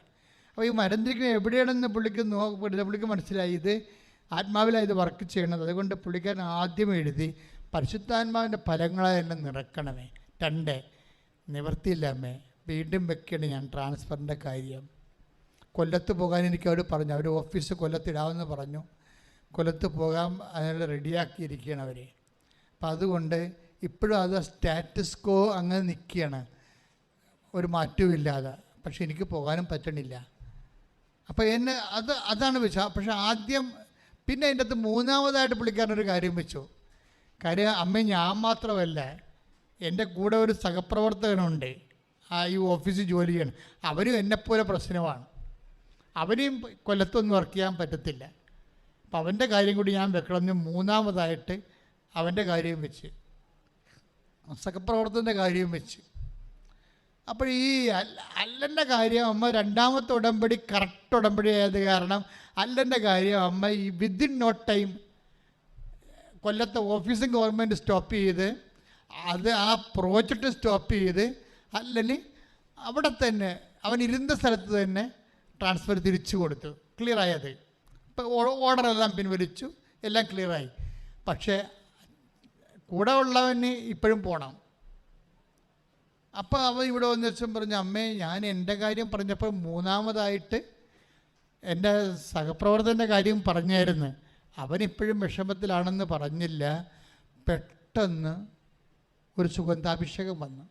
Speaker 1: അപ്പോൾ ഈ മരുന്നിരിക്കുന്നത് എവിടെയാണെന്ന് പുള്ളിക്ക് മനസ്സിലായി. ഇത് ആത്മാവിലാണ് ഇത് വർക്ക് ചെയ്യണത്. അതുകൊണ്ട് പുള്ളിക്കാരൻ ആദ്യം എഴുതി പരിശുദ്ധാത്മാവിൻ്റെ ഫലങ്ങളെ എന്നെ നിറക്കണമേ. 2 നിവർത്തിയില്ല അമ്മേ, വീണ്ടും വെക്കണം ഞാൻ ട്രാൻസ്ഫറിൻ്റെ കാര്യം. കൊല്ലത്ത് പോകാൻ എനിക്ക് അവർ പറഞ്ഞു, അവർ ഓഫീസ് കൊല്ലത്തിടാമെന്ന് പറഞ്ഞു. കൊല്ലത്ത് പോകാൻ അതിനുള്ള റെഡിയാക്കിയിരിക്കുകയാണ് അവർ. അപ്പം അതുകൊണ്ട് ഇപ്പോഴും അത് സ്റ്റാറ്റസ് കോ അങ്ങനെ നിൽക്കുകയാണ്, ഒരു മാറ്റവും ഇല്ലാതെ. പക്ഷെ എനിക്ക് പോകാനും പറ്റണില്ല. അപ്പോൾ എന്നെ അതാണ് വെച്ചാൽ. പക്ഷെ ആദ്യം പിന്നെ അതിൻ്റെ അകത്ത് മൂന്നാമതായിട്ട് പുള്ളിക്കാരനൊരു കാര്യം വെച്ചു. കാര്യം അമ്മ ഞാൻ മാത്രമല്ല, എൻ്റെ കൂടെ ഒരു സഹപ്രവർത്തകനുണ്ട് ഈ ഓഫീസിൽ ജോലി ചെയ്യണം. അവരും എന്നെപ്പോലെ പ്രശ്നമാണ്. അവനെയും കൊല്ലത്തൊന്നും വർക്ക് ചെയ്യാൻ പറ്റത്തില്ല. അപ്പം അവൻ്റെ കാര്യം കൂടി ഞാൻ വെക്കണമെന്ന് മൂന്നാമതായിട്ട് അവൻ്റെ കാര്യം വെച്ച്, സഹപ്രവർത്തകൻ്റെ കാര്യം വെച്ച്. അപ്പോൾ ഈ അല്ലൻ്റെ കാര്യം അമ്മ രണ്ടാമത്തെ ഉടമ്പടി കറക്റ്റ് ഉടമ്പടി ആയത് കാരണം അല്ലൻ്റെ കാര്യം അമ്മ ഈ വിത്തിൻ നോ ടൈം കൊല്ലത്തെ ഓഫീസും ഗവൺമെൻറ് സ്റ്റോപ്പ് ചെയ്ത് അത് ആ പ്രോജക്റ്റ് സ്റ്റോപ്പ് ചെയ്ത് അല്ലെങ്കിൽ അവിടെ തന്നെ അവൻ ഇരുന്ന സ്ഥലത്ത് തന്നെ ട്രാൻസ്ഫർ തിരിച്ചു കൊടുത്തു. ക്ലിയറായത്. ഇപ്പോൾ ഓർഡറെല്ലാം പിൻവലിച്ചു, എല്ലാം ക്ലിയറായി. പക്ഷേ കൂടെ ഉള്ളവന് ഇപ്പോഴും പോകണം. അപ്പോൾ അവൻ ഇവിടെ വന്ന ദിവസം പറഞ്ഞു, അമ്മേ ഞാൻ എൻ്റെ കാര്യം പറഞ്ഞപ്പോൾ മൂന്നാമതായിട്ട് എൻ്റെ സഹപ്രവർത്തകൻ്റെ കാര്യം പറഞ്ഞായിരുന്നു. അവനിപ്പോഴും വിഷമത്തിലാണെന്ന് പറഞ്ഞില്ല. പെട്ടെന്ന് ഒരു സുഗന്ധാഭിഷേകം വന്നു.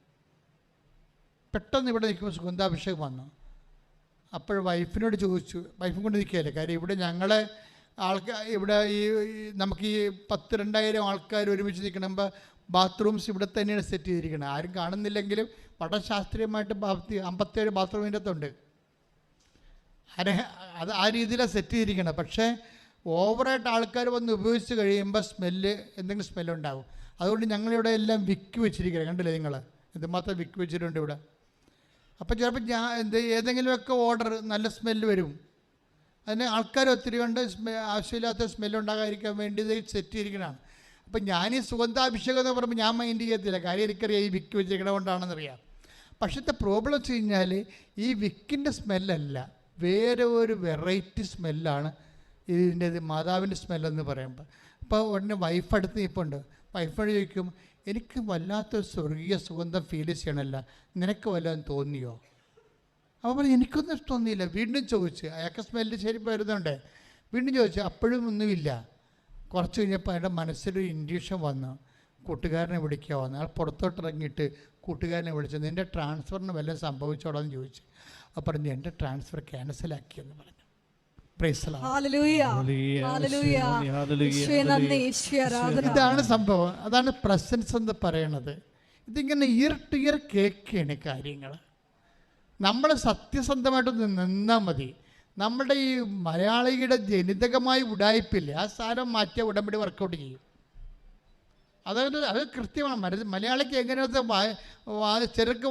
Speaker 1: പെട്ടെന്ന് ഇവിടെ നിൽക്കുമ്പോൾ സുഗന്ധാഭിഷേകം വന്നു. അപ്പോൾ വൈഫിനോട് ചോദിച്ചു, വൈഫും കൊണ്ട് നിൽക്കുകയല്ലേ, കാര്യം ഇവിടെ ഞങ്ങളെ ഇവിടെ ഈ നമുക്ക് ഈ 10,000-2000 ആൾക്കാർ ഒരുമിച്ച് നിൽക്കണമ്പോൾ ബാത്റൂംസ് ഇവിടെ തന്നെയാണ് സെറ്റ് ചെയ്തിരിക്കുന്നത്. ആരും കാണുന്നില്ലെങ്കിലും വളരെ ശാസ്ത്രീയമായിട്ട് 57 ബാത്റൂമിൻ്റെ അകത്തുണ്ട്. അത് ആ രീതിയിലാണ് സെറ്റ് ചെയ്തിരിക്കണം. പക്ഷേ ഓവറായിട്ട് ആൾക്കാർ വന്ന് ഉപയോഗിച്ച് കഴിയുമ്പോൾ എന്തെങ്കിലും സ്മെല്ലുണ്ടാകും. അതുകൊണ്ട് ഞങ്ങളിവിടെ എല്ലാം വിക്ക് വെച്ചിരിക്കുന്നത് കണ്ടില്ലേ നിങ്ങൾ, എന്തുമാത്രം വിക്ക് വെച്ചിട്ടുണ്ട് ഇവിടെ. അപ്പോൾ ചിലപ്പോൾ ഏതെങ്കിലുമൊക്കെ ഓർഡർ നല്ല സ്മെല്ല് വരും. അതിന് ആൾക്കാർ ഒത്തിരി കൊണ്ട് ആവശ്യമില്ലാത്ത സ്മെല്ലുണ്ടാകാതിരിക്കാൻ വേണ്ടി ഇത് സെറ്റ് ചെയ്തിരിക്കുന്നതാണ്. അപ്പം ഞാൻ ഈ സുഗന്ധാഭിഷേകം എന്ന് പറയുമ്പോൾ ഞാൻ മൈൻഡ് ചെയ്യത്തില്ല, കാര്യം എനിക്കറിയാം ഈ വിക്ക് വെച്ചിരിക്കണ കൊണ്ടാണെന്നറിയാം. പക്ഷേ പ്രോബ്ലം വെച്ച് കഴിഞ്ഞാൽ ഈ വിക്കിൻ്റെ സ്മെല്ലല്ല, വേറെ ഒരു വെറൈറ്റി സ്മെല്ലാണ് ഇതിൻ്റെ മാതാവിൻ്റെ സ്മെല്ലെന്ന് പറയുമ്പോൾ. അപ്പോൾ ഉടനെ വൈഫ് അടുത്ത് നിൽപ്പുണ്ട്. വൈഫോട് ചോദിക്കും, എനിക്ക് വല്ലാത്തൊരു സ്വർഗീയ സുഗന്ധം ഫീൽ ചെയ്യണമല്ല, നിനക്ക് വല്ലതും തോന്നിയോ? അപ്പോൾ പറഞ്ഞു എനിക്കൊന്നും തോന്നിയില്ല. വീണ്ടും ചോദിച്ചു, അയാൾക്ക് സ്മെല്ല് ശരി വരുന്നുണ്ട്. വീണ്ടും ചോദിച്ചു, അപ്പോഴും ഒന്നുമില്ല. കുറച്ച് കഴിഞ്ഞപ്പോൾ അയാളുടെ മനസ്സിലൊരു ഇൻഡ്യൂഷൻ വന്നു, കൂട്ടുകാരനെ വിളിക്കുക വന്നു. അയാൾ പുറത്തോട്ടിറങ്ങിയിട്ട് കൂട്ടുകാരനെ വിളിച്ചു, നിൻ്റെ ട്രാൻസ്ഫറിന് വല്ലതും സംഭവിച്ചോടാന്ന് ചോദിച്ചു. അപ്പോൾ പറഞ്ഞു എൻ്റെ ട്രാൻസ്ഫർ ക്യാൻസലാക്കിയെന്ന് പറഞ്ഞു. ഇതാണ് സംഭവം. അതാണ് പ്രസൻസ് എന്ന് പറയണത്. ഇതിങ്ങനെ ഇയർ ടു ഇയർ കേൾക്കുകയാണ് കാര്യങ്ങൾ. നമ്മൾ സത്യസന്ധമായിട്ട് നിന്നാൽ മതി. നമ്മുടെ ഈ മലയാളിയുടെ ജനിതകമായി ഉടായ്പില്ല, ആ സാധനം മാറ്റിയ ഉടമ്പടി വർക്കൗട്ട് ചെയ്യും. അത് കൃത്യമാണ്. മലയാളിക്ക് എങ്ങനെയൊക്കെ ചെറുക്ക്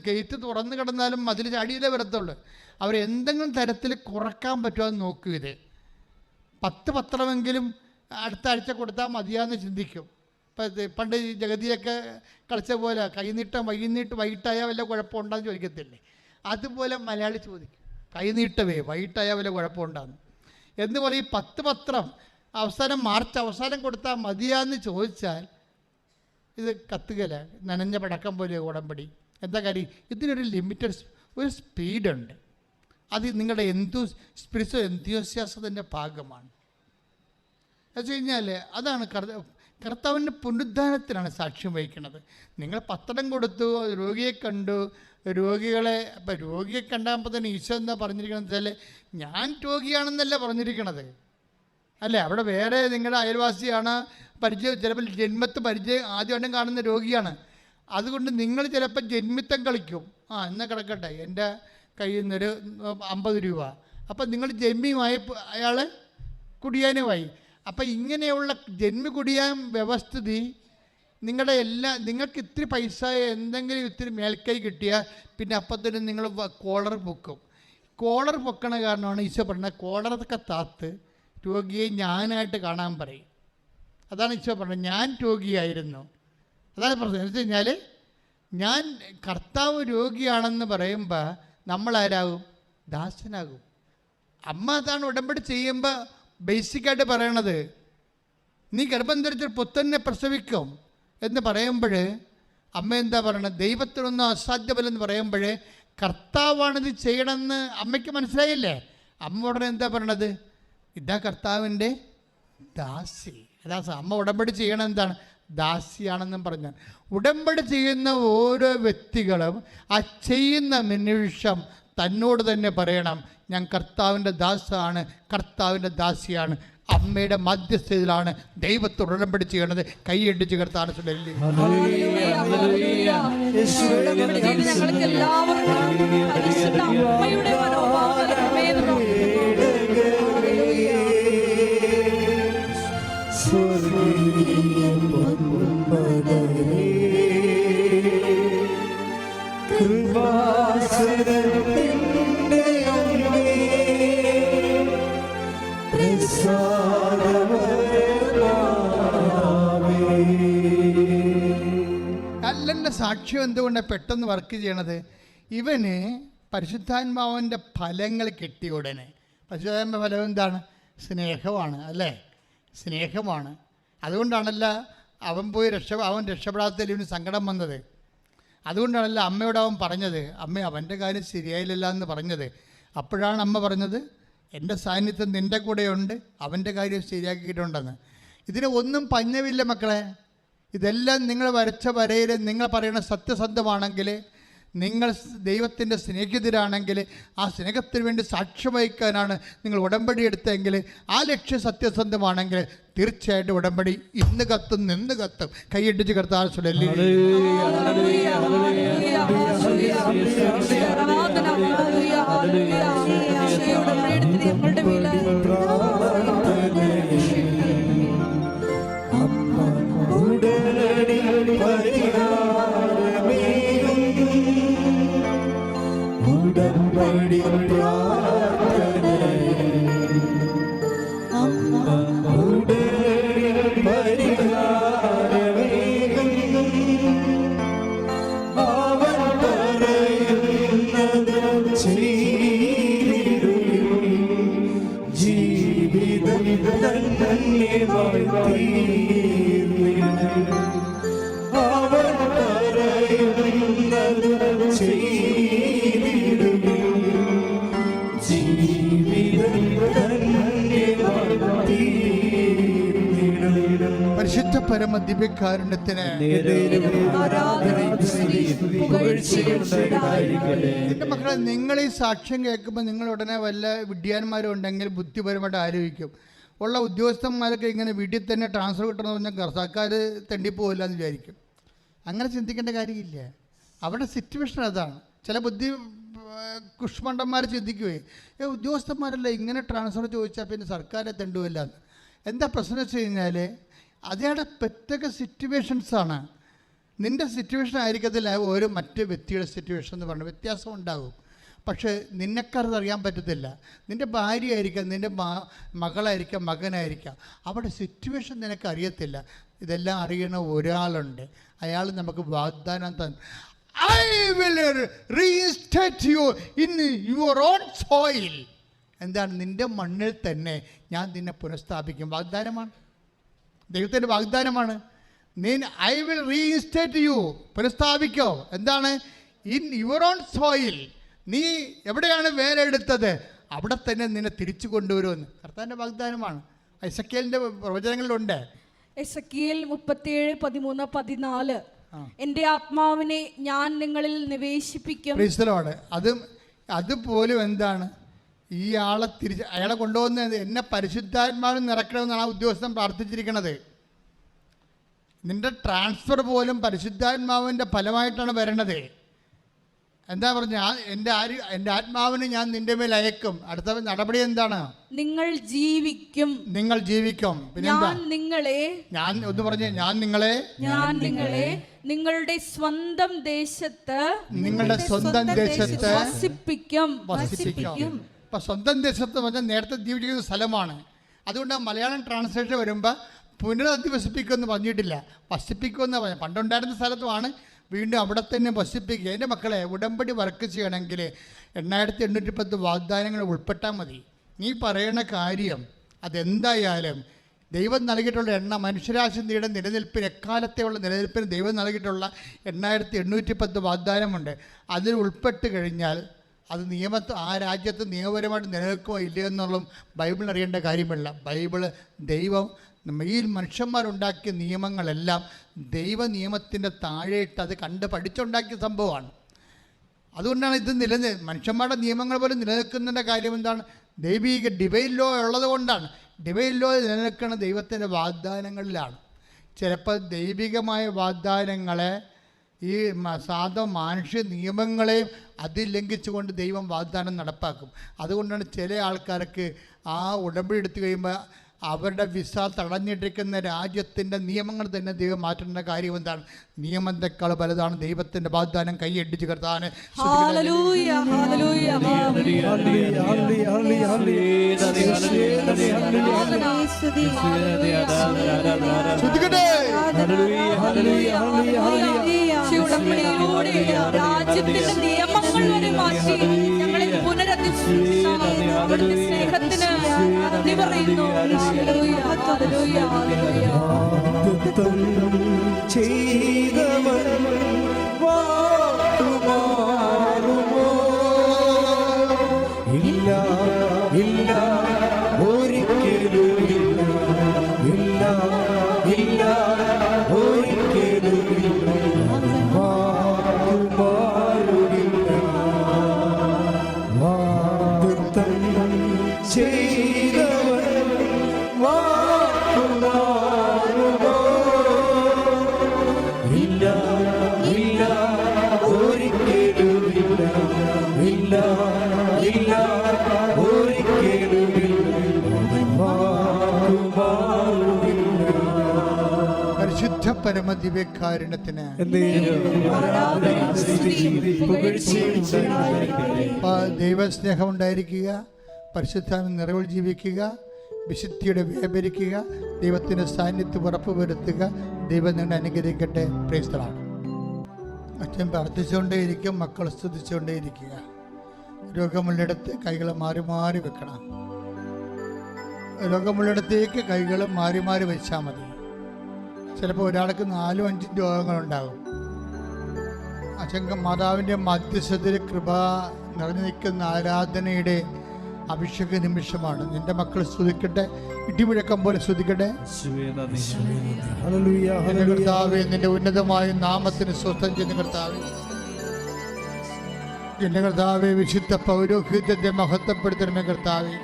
Speaker 1: ഗേറ്റ് തുറന്നു കിടന്നാലും മതിൽ ചാടിയിലേ വരത്തുള്ളൂ. അവരെന്തെങ്കിലും തരത്തിൽ കുറക്കാൻ പറ്റുമോ എന്ന് നോക്കും. ഇത് 10 പത്രമെങ്കിലും അടുത്ത ആഴ്ച കൊടുത്താൽ മതിയാന്ന് ചിന്തിക്കും. പണ്ട് ഈ ജഗതിയൊക്കെ കളിച്ച പോലെ കൈനീട്ടം വൈകിട്ടായാൽ വല്ല കുഴപ്പമുണ്ടാന്ന് ചോദിക്കത്തില്ലേ, അതുപോലെ മലയാളി ചോദിക്കും, കൈനീട്ടവേ വൈകിട്ടായാൽ വല്ല കുഴപ്പമുണ്ടാന്ന് എന്ന് പറയും. 10 പത്രം മാർച്ച് അവസാനം കൊടുത്താൽ മതിയാന്ന് ചോദിച്ചാൽ ഇത് കത്തുകല, നനഞ്ഞ പടക്കം പോലെ ഉടമ്പടി. എന്താ കാര്യം? ഇതിനൊരു ലിമിറ്റഡ് ഒരു സ്പീഡുണ്ട്. അത് നിങ്ങളുടെ സ്പിരിച്വൽ എന്തൂസിയാസത്തിൻ്റെ ഭാഗമാണ്. വെച്ച് കഴിഞ്ഞാൽ അതാണ് കർത്താവിൻ്റെ പുനരുദ്ധാനത്തിനാണ് സാക്ഷ്യം വഹിക്കുന്നത്. നിങ്ങൾ പത്രം കൊടുത്തു, രോഗിയെ കണ്ടു, രോഗിയെ കണ്ടാകുമ്പോൾ തന്നെ ഈശോ എന്താ പറഞ്ഞിരിക്കണമെന്ന് വെച്ചാൽ ഞാൻ രോഗിയാണെന്നല്ല പറഞ്ഞിരിക്കണത്, അല്ലേ? അവിടെ വേറെ നിങ്ങളുടെ അയൽവാസിയാണ്, ചിലപ്പോൾ ജന്മത്ത് ആദ്യമായിട്ടും കാണുന്ന രോഗിയാണ്. അതുകൊണ്ട് നിങ്ങൾ ചിലപ്പോൾ ജന്മിത്തം കളിക്കും. എന്നാൽ കിടക്കട്ടെ, എൻ്റെ കയ്യിൽ നിന്നൊരു 50 രൂപ. അപ്പം നിങ്ങൾ ജന്മിയുമായി അയാൾ കുടിയാനുമായി. അപ്പം ഇങ്ങനെയുള്ള ജന്മികുടിയാൻ വ്യവസ്ഥിതി നിങ്ങൾക്ക് ഇത്തിരി പൈസ എന്തെങ്കിലും ഇത്തിരി മേൽക്കൈ കിട്ടിയാൽ പിന്നെ അപ്പത്തന്നെ നിങ്ങൾ കോളർ പൊക്കും. കോളർ പൊക്കണ കാരണമാണ് ഈശോ പറഞ്ഞത് കോളറൊക്കെ താത്ത് രോഗിയെ ഞാനായിട്ട് കാണാൻ പറയും. അതാണ് ഈശോ പറഞ്ഞത്, ഞാൻ രോഗിയായിരുന്നു. അതാണ് പറഞ്ഞത്. എന്ന് വെച്ച് കഴിഞ്ഞാൽ ഞാൻ കർത്താവ് രോഗിയാണെന്ന് പറയുമ്പോൾ നമ്മളാരാകും? ദാസനാകും. അമ്മ അതാണ് ഉടമ്പടി ചെയ്യുമ്പോൾ ബേസിക്കായിട്ട് പറയണത്, നീ ഗർഭം ധരിച്ചൊരു പുത്രനെ പ്രസവിക്കും എന്ന് പറയുമ്പോൾ അമ്മ എന്താ പറയണത്? ദൈവത്തിനൊന്നും അസാധ്യമല്ലെന്ന് പറയുമ്പോൾ കർത്താവാണിത് ചെയ്യണമെന്ന് അമ്മയ്ക്ക് മനസ്സിലായില്ലേ? അമ്മ ഉടനെ എന്താ പറയണത്? ഇതാ കർത്താവിൻ്റെ ദാസി. അതാ അമ്മ ഉടമ്പടി ചെയ്യണം എന്താണ്? ദാസിയാണെന്നും പറഞ്ഞാൽ ഉടമ്പടി ചെയ്യുന്ന ഓരോ വ്യക്തികളും ആ ചെയ്യുന്ന നിമിഷം തന്നോട് തന്നെ പറയണം, ഞാൻ കർത്താവിൻ്റെ ദാസാണ്, കർത്താവിൻ്റെ ദാസിയാണ്. അമ്മയുടെ മധ്യസ്ഥയിലാണ് ദൈവത്തോട് ഉടമ്പടി ചെയ്യണത്. കൈയടിച്ച് കർത്താൻ അല്ലെൻ്റെ സാക്ഷ്യം എന്തുകൊണ്ടാണ് പെട്ടെന്ന് വർക്ക് ചെയ്യണത്? ഇവന് പരിശുദ്ധാത്മാവിൻ്റെ ഫലങ്ങൾ കിട്ടിയ ഉടനെ, പരിശുദ്ധാത്മാവിൻ്റെ ഫലം എന്താണ്? സ്നേഹമാണ്, അല്ലേ? സ്നേഹമാണ്. അതുകൊണ്ടാണല്ലോ അവൻ രക്ഷപ്പെടാത്തതിൽ ഇവന് സങ്കടം വന്നത്. അതുകൊണ്ടാണല്ലോ അമ്മയോട് അവൻ പറഞ്ഞത്, അമ്മ അവൻ്റെ കാര്യം ശരിയായില്ല എന്ന് പറഞ്ഞത്. അപ്പോഴാണ് അമ്മ പറഞ്ഞത്, എൻ്റെ സാന്നിധ്യം നിൻ്റെ കൂടെയുണ്ട്, അവൻ്റെ കാര്യം ശരിയാക്കിയിട്ടുണ്ടെന്ന്. ഇതിന് ഒന്നും പഞ്ഞമില്ല മക്കളെ. ഇതെല്ലാം നിങ്ങൾ വരച്ച വരയിൽ നിങ്ങൾ പറയുന്ന സത്യസന്ധമാണെങ്കിൽ, നിങ്ങൾ ദൈവത്തിൻ്റെ സ്നേഹിതരാണെങ്കിൽ, ആ സ്നേഹത്തിന് വേണ്ടി സാക്ഷ്യം വഹിക്കാനാണ് നിങ്ങൾ ഉടമ്പടി എടുത്തെങ്കിൽ, ആ ലക്ഷ്യം സത്യസന്ധമാണെങ്കിൽ തീർച്ചയായിട്ടും ഉടമ്പടി ഇന്ന് കത്തും നിന്ന് കത്തും. കൈയടിച്ച് കർത്താവ് പരിശുദ്ധ പരമ ദിവ്യകാരുണ്യത്തിന് എൻ്റെ മക്കളെ, നിങ്ങൾ ഈ സാക്ഷ്യം കേൾക്കുമ്പോൾ നിങ്ങൾ ഉടനെ വല്ല വിഡ്ഢിയാന്മാരും ഉണ്ടെങ്കിൽ ബുദ്ധിപരമായിട്ട് ആലോചിക്കും. ഉള്ള ഉദ്യോഗസ്ഥന്മാരൊക്കെ ഇങ്ങനെ വീട്ടിൽ തന്നെ ട്രാൻസ്ഫർ കിട്ടണമെന്ന് പറഞ്ഞാൽ സർക്കാർ തെണ്ടിപ്പോവില്ല എന്ന് വിചാരിക്കും. അങ്ങനെ ചിന്തിക്കേണ്ട കാര്യമില്ല. അവിടെ സിറ്റുവേഷൻ അതാണ്. ചില കുഷ്മണ്ഡന്മാർ ചിന്തിക്കുകയെ, ഉദ്യോഗസ്ഥന്മാരല്ല ഇങ്ങനെ ട്രാൻസ്ഫർ ചോദിച്ചാൽ പിന്നെ സർക്കാരെ തെണ്ടുമില്ല എന്ന്. എന്താ പ്രശ്നം വെച്ച് കഴിഞ്ഞാൽ അതേടെ പ്രത്യേക സിറ്റുവേഷൻസാണ്. നിൻ്റെ സിറ്റുവേഷൻ ആയിരിക്കത്തില്ല ഒരു മറ്റ് വ്യക്തിയുടെ സിറ്റുവേഷൻ എന്ന് പറഞ്ഞാൽ വ്യത്യാസം ഉണ്ടാകും. പക്ഷേ നിന്നെക്കത് അറിയാൻ പറ്റത്തില്ല. നിൻ്റെ ഭാര്യ ആയിരിക്കാം, നിൻ്റെ മകളായിരിക്കാം, മകനായിരിക്കാം. അവിടെ സിറ്റുവേഷൻ നിനക്ക് അറിയത്തില്ല. ഇതെല്ലാം അറിയണ ഒരാളുണ്ട്. അയാൾ നമുക്ക് വാഗ്ദാനം തന്നു. I will reinstate you in your own soil. എന്താണ്? നിൻ്റെ മണ്ണിൽ തന്നെ ഞാൻ നിന്നെ പുനഃസ്ഥാപിക്കും. വാഗ്ദാനമാണ്, ദൈവത്തിൻ്റെ വാഗ്ദാനമാണ്. ഐ വിൽ റീഇൻസ്റ്റേറ്റ് യു, പുനഃസ്ഥാപിക്കോ. എന്താണ്? In your own soil. നീ എവിടെയാണ് വേറെ എടുത്തത് അവിടെ തന്നെ നിന്നെ തിരിച്ചു കൊണ്ടുവരുമെന്ന് കർത്താവിൻ്റെ വാഗ്ദാനമാണ്. എസെക്കിയേലിൻ്റെ പ്രവചനങ്ങളിലുണ്ട്.
Speaker 2: എസെക്കിയേൽ 37:13-14 എൻ്റെ ആത്മാവിനെ ഞാൻ നിങ്ങളിൽ നിവേശിപ്പിക്കും.
Speaker 1: അതുപോലും എന്താണ് ഈ അയാളെ കൊണ്ടുപോകുന്ന എന്നെ പരിശുദ്ധാത്മാവിൽ നിറയ്ക്കണമെന്നാണ് ആ ഉദ്യോഗസ്ഥൻ പ്രാർത്ഥിച്ചിരിക്കുന്നത്. നിന്റെ ട്രാൻസ്ഫർ പോലും പരിശുദ്ധാത്മാവിൻ്റെ ഫലമായിട്ടാണ് വരണത്. എന്താ പറഞ്ഞ എൻ്റെ ആത്മാവിനെ ഞാൻ നിന്റെ മേൽ അയക്കും. അടുത്ത നടപടി എന്താണ്?
Speaker 2: നിങ്ങൾ ജീവിക്കും.
Speaker 1: നിങ്ങൾ ജീവിക്കും. പിന്നെന്താ? ഞാൻ ഒന്ന് പറഞ്ഞേ, ഞാൻ നിങ്ങളെ
Speaker 2: നിങ്ങളുടെ സ്വന്തം ദേശത്ത് വസിപ്പിക്കും.
Speaker 1: ഇപ്പൊ സ്വന്തം ദേശത്ത് പറഞ്ഞാൽ നേരത്തെ ജീവിക്കുന്ന സ്ഥലമാണ്. അതുകൊണ്ട് മലയാളം ട്രാൻസ്ലേഷൻ വരുമ്പോൾ പുനരധിവസിപ്പിക്കുമെന്ന് പറഞ്ഞിട്ടില്ല, വസിപ്പിക്കുമെന്ന് പറഞ്ഞു. പണ്ടുണ്ടായിരുന്ന സ്ഥലത്തുമാണ്, വീണ്ടും അവിടെ തന്നെ വസിപ്പിക്കുക. എൻ്റെ മക്കളെ, ഉടമ്പടി വർക്ക് ചെയ്യണമെങ്കിൽ 8810 വാഗ്ദാനങ്ങൾ ഉൾപ്പെട്ടാൽ മതി. നീ പറയണ കാര്യം അതെന്തായാലും ദൈവം നൽകിയിട്ടുള്ള മനുഷ്യരാശിയുടെ നിലനിൽപ്പിന്, എക്കാലത്തെയുള്ള നിലനിൽപ്പിന് ദൈവം നൽകിയിട്ടുള്ള 8810 വാഗ്ദാനമുണ്ട്. അതിൽ ഉൾപ്പെട്ട് കഴിഞ്ഞാൽ അത് ആ രാജ്യത്ത് നിയമപരമായിട്ട് നിലനിൽക്കുമോ ഇല്ലയോ എന്നുള്ളതും ബൈബിൾ അറിയേണ്ട കാര്യമില്ല. ദൈവം ഈ മനുഷ്യന്മാരുണ്ടാക്കിയ നിയമങ്ങളെല്ലാം ദൈവ നിയമത്തിൻ്റെ താഴെയിട്ട് അത് കണ്ട് പഠിച്ചുണ്ടാക്കിയ സംഭവമാണ്. അതുകൊണ്ടാണ് ഇത് മനുഷ്യന്മാരുടെ നിയമങ്ങൾ പോലും നിലനിൽക്കുന്നതിൻ്റെ കാര്യം എന്താണ്? ദൈവിക ഡിവൈൻ ലോ ഉള്ളത് കൊണ്ടാണ്. ഡിവൈൻ ലോ നിലനിൽക്കുന്ന ദൈവത്തിൻ്റെ വാഗ്ദാനങ്ങളിലാണ്. ചിലപ്പോൾ ദൈവികമായ വാഗ്ദാനങ്ങളെ ഈ മാനുഷ്യ നിയമങ്ങളെയും അതിലംഘിച്ചുകൊണ്ട് ദൈവം വാഗ്ദാനം നടപ്പാക്കും. അതുകൊണ്ടാണ് ചില ആൾക്കാർക്ക് ആ ഉടമ്പടി എടുത്തു കഴിയുമ്പോൾ അവരുടെ വിസ തടഞ്ഞിട്ടിരിക്കുന്ന രാജ്യത്തിൻ്റെ നിയമങ്ങൾ തന്നെ ദൈവം മാറ്റേണ്ട കാര്യം എന്താണ്? നിയമത്തെക്കാൾ വലുതാണ് ദൈവത്തിൻ്റെ വാഗ്ദാനം. കൈയടിച്ച് കർത്താവിനെ
Speaker 2: രാജ്യത്തിന്റെ നിയമങ്ങൾ വരെ മാറ്റി ഞങ്ങളെ പുനരധിവസിപ്പിച്ച സ്നേഹത്തിന് നന്ദി പറയുന്നു.
Speaker 4: ചെയ്തവൻ വാക്കുമാറുമോ? ഇല്ല ഇല്ല, ഒരിക്കലും ഇല്ല ഇല്ല, ഒരിക്കലും വാക്കുമാറുകില്ല. വാഗ്ദത്തം ചെയ്തവൻ വാക്കുമാറുമോ? ഇല്ല ഇല്ല, ഒരിക്കലും ഇല്ല ഇല്ല ഇല്ല, ഒരിക്കലും വാക്കുമാറുകില്ല.
Speaker 1: പരിശുദ്ധ പരമദിവ്യകാരുണ്യത്തിന് ദൈവസ്നേഹം ഉണ്ടായിരിക്കുക, പരിശുദ്ധാത്മ നിറവിൽ ജീവിക്കുക, വിശുദ്ധിയുടെ വ്യാപരിക്കുക, ദൈവത്തിൻ്റെ സാന്നിധ്യം ഉറപ്പുവരുത്തുക. ദൈവം നിങ്ങളെ അനുഗ്രഹിക്കട്ടെ. Praise the Lord. അച്ഛൻ പ്രാർത്ഥിച്ചുകൊണ്ടേയിരിക്കും, മക്കൾ സ്തുതിച്ചുകൊണ്ടേയിരിക്കുക. രോഗമുള്ളിടത്ത് കൈകൾ മാറി മാറി വെക്കണം. രോഗമുള്ളിടത്തേക്ക് കൈകൾ മാറി മാറി വെച്ചാൽ മതി. ചിലപ്പോൾ ഒരാൾക്ക് 4-5 രോഗങ്ങളുണ്ടാകും. അച്ഛൻ മാതാവിൻ്റെ മധ്യസ്ഥതയിൽ കൃപ നിറഞ്ഞു നിൽക്കുന്ന ആരാധനയുടെ അഭിഷേക നിമിഷമാണ്. നിന്റെ മക്കൾ സ്തുതിക്കട്ടെ, ഇടിമുഴക്കം പോലെ സ്തുതിക്കട്ടെ. എന്റെ കർത്താവേ, നിന്റെ ഉന്നതമായ നാമത്തിന് സ്വസ്ഥം ചെയ്യുന്ന കർത്താവേ, എന്റെ കർത്താവേ, വിശുദ്ധ പൗരോഹിത്യത്തെ മഹത്വപ്പെടുത്തണമേ കർത്താവേ.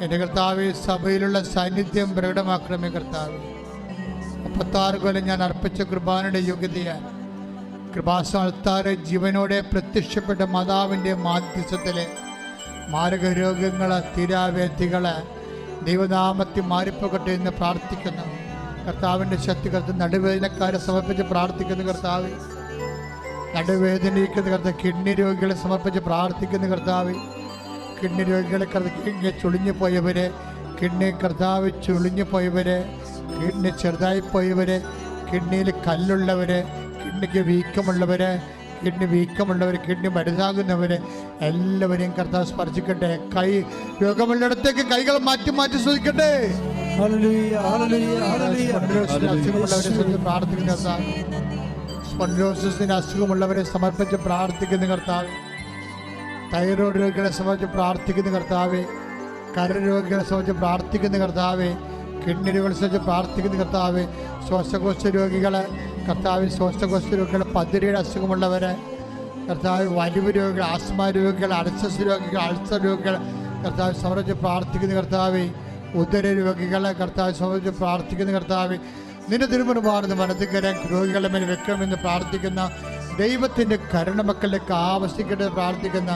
Speaker 1: എന്റെ കർത്താവേ, സഭയിലുള്ള സാന്നിധ്യം പ്രകടമാക്കണമേ കർത്താവേ. 36 കൊല്ലം ഞാൻ അർപ്പിച്ച കൃപാനയുടെ യോഗ്യതയാൽ കൃപാസ്ഥാനത്താറ് ജീവനോടെ പ്രത്യക്ഷപ്പെട്ട മാതാവിൻ്റെ മാധ്യസ്ഥത്തിലെ മാരക രോഗങ്ങൾ, തീരാവേദികൾ ദൈവനാമത്തിൽ മാറിപ്പോകട്ടെ എന്ന് പ്രാർത്ഥിക്കുന്നു കർത്താവിൻ്റെ ശക്തി. നടുവേദനക്കാരെ സമർപ്പിച്ച് പ്രാർത്ഥിക്കുന്ന കർത്താവ്, നടുവേദനയ്ക്കുന്ന കർത്താവ്, കിഡ്നി രോഗികളെ സമർപ്പിച്ച് പ്രാർത്ഥിക്കുന്ന കർത്താവ്, കിഡ്നി രോഗികളെ കിഡ്നി ചുളിഞ്ഞു പോയവരെ, കിഡ്നി കർത്താവ് ചുളിഞ്ഞു പോയവരെ, കിഡ്നി ചെറുതായി പോയവരെ, കിഡ്നിയിൽ കല്ലുള്ളവരെ, കിഡ്നിക്ക് വീക്കമുള്ളവരെ, കിഡ്നി വലുതാകുന്നവരെ എല്ലാവരെയും കർത്താവ് സ്പർശിക്കട്ടെ. കൈ രോഗമുള്ളിടത്തേക്ക് കൈകൾ മാറ്റി മാറ്റി ശ്രദ്ധിക്കട്ടെ. പ്രാർത്ഥിക്കുന്ന കർത്താവ്, സ്പോണ്ടിലോസിസിന് അസുഖമുള്ളവരെ സമർപ്പിച്ച് പ്രാർത്ഥിക്കുന്ന കർത്താവ്, തൈറോയ്ഡ് രോഗികളെ സംബന്ധിച്ച് പ്രാർത്ഥിക്കുന്ന കർത്താവെ, കരരോഗികളെ സംബന്ധിച്ച് പ്രാർത്ഥിക്കുന്ന കർത്താവെ, കിഡ്നി രോഗികളെ സംബന്ധിച്ച് പ്രാർത്ഥിക്കുന്ന കർത്താവെ, ശ്വാസകോശ രോഗികളെ കർത്താവ്, ശ്വാസകോശ രോഗികൾ, പതിരയുടെ അസുഖമുള്ളവരെ കർത്താവ്, വലിവ് രോഗികൾ, ആസ്മ രോഗികൾ, അൾസർ രോഗികൾ, അൾസർ രോഗികൾ കർത്താവ് സംബന്ധിച്ച് പ്രാർത്ഥിക്കുന്ന കർത്താവെ, ഉദര രോഗികളെ കർത്താവ് സംബന്ധിച്ച് പ്രാർത്ഥിക്കുന്ന കർത്താവെ, നിന്റെ തിരുമുൻപാടുന്ന വലതുകരം രോഗികളുടെ മേൽ വെക്കണമെന്ന് പ്രാർത്ഥിക്കുന്ന ദൈവത്തിൻ്റെ കരുണ മക്കളിലേക്ക് ആവശ്യിക്കട്ടെ പ്രാർത്ഥിക്കുന്ന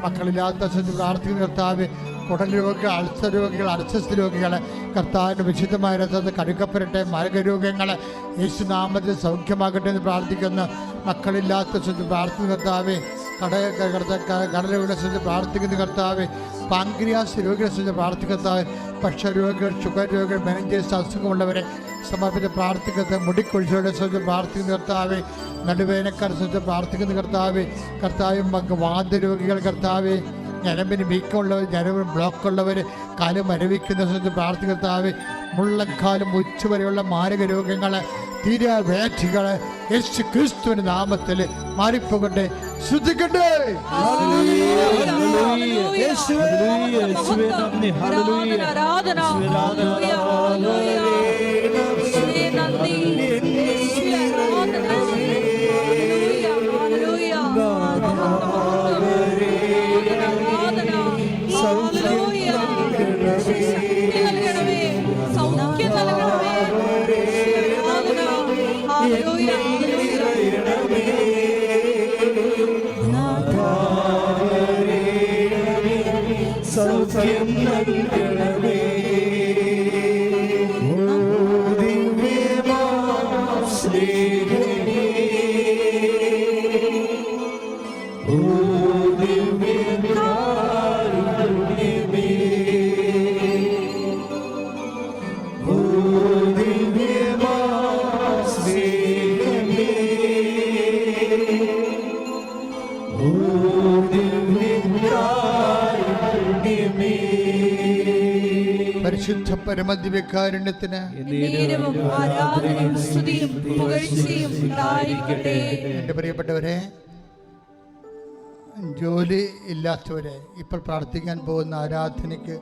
Speaker 1: മക്കളില്ലാത്ത പ്രാർത്ഥിക്കുന്ന കർത്താവ്, കുടൽ രോഗികൾ, അൾസർ രോഗികൾ, അർച്ചസ് രോഗികൾ കർത്താവിൻ്റെ വിശുദ്ധമായ രഥത്ത് കടുക്കപ്പെടട്ടെ. മാരകരോഗങ്ങൾ യേശുനാമത്തിൽ സൗഖ്യമാകട്ടെ എന്ന് പ്രാർത്ഥിക്കുന്ന മക്കളില്ലാത്ത പ്രാർത്ഥിക്കുന്ന കർത്താവ്, കടലുകളെ ശ്രദ്ധ പ്രാർത്ഥിക്കുന്ന കർത്താവ്, പാങ്ക്രിയാസ് രോഗികളെ ശ്രദ്ധ പ്രാർത്ഥിക്കുന്ന കർത്താവ്, ഭക്ഷ്യരോഗികൾ, ഷുഗർ രോഗികൾ, മെനിഞ്ചസ് അസുഖമുള്ളവരെ സമർപ്പിച്ച് പ്രാർത്ഥിക്കുന്ന മുടിക്കൊഴിച്ചവരുടെ ശ്രദ്ധ പ്രാർത്ഥിക്കുന്ന കർത്താവ്, നടുവേനക്കാർ ശ്രദ്ധ പ്രാർത്ഥിക്കുന്ന കർത്താവ്, വാതരോഗികൾ കർത്താവ്, ഞരമ്പിന് വീക്കമുള്ളവർ, ഞരമ്പിന് ബ്ലോക്കുള്ളവർ, കാലം മരവിക്കുന്ന ശ്രദ്ധ പ്രാർത്ഥിക്കുന്ന കർത്താവ്, മുള്ളക്കാലും ഉച്ചവരെയുള്ള മാരക രോഗങ്ങൾ, തീരാവേക്ഷികൾ യേശു ക്രിസ്തുവിന്റെ നാമത്തിൽ മാറിപ്പോകട്ടെ. ശ്രദ്ധിക്കട്ടെ.
Speaker 4: സൗഖ്യം നൽകണമേ.
Speaker 1: പരിശുദ്ധ പരമദിവ്യകാരുണ്യത്തിന് എൻ്റെ പ്രിയപ്പെട്ടവരെ, ജോലി ഇല്ലാത്തവരെ, ഇപ്പോൾ പ്രാർത്ഥിക്കാൻ പോകുന്ന ആരാധനയ്ക്ക്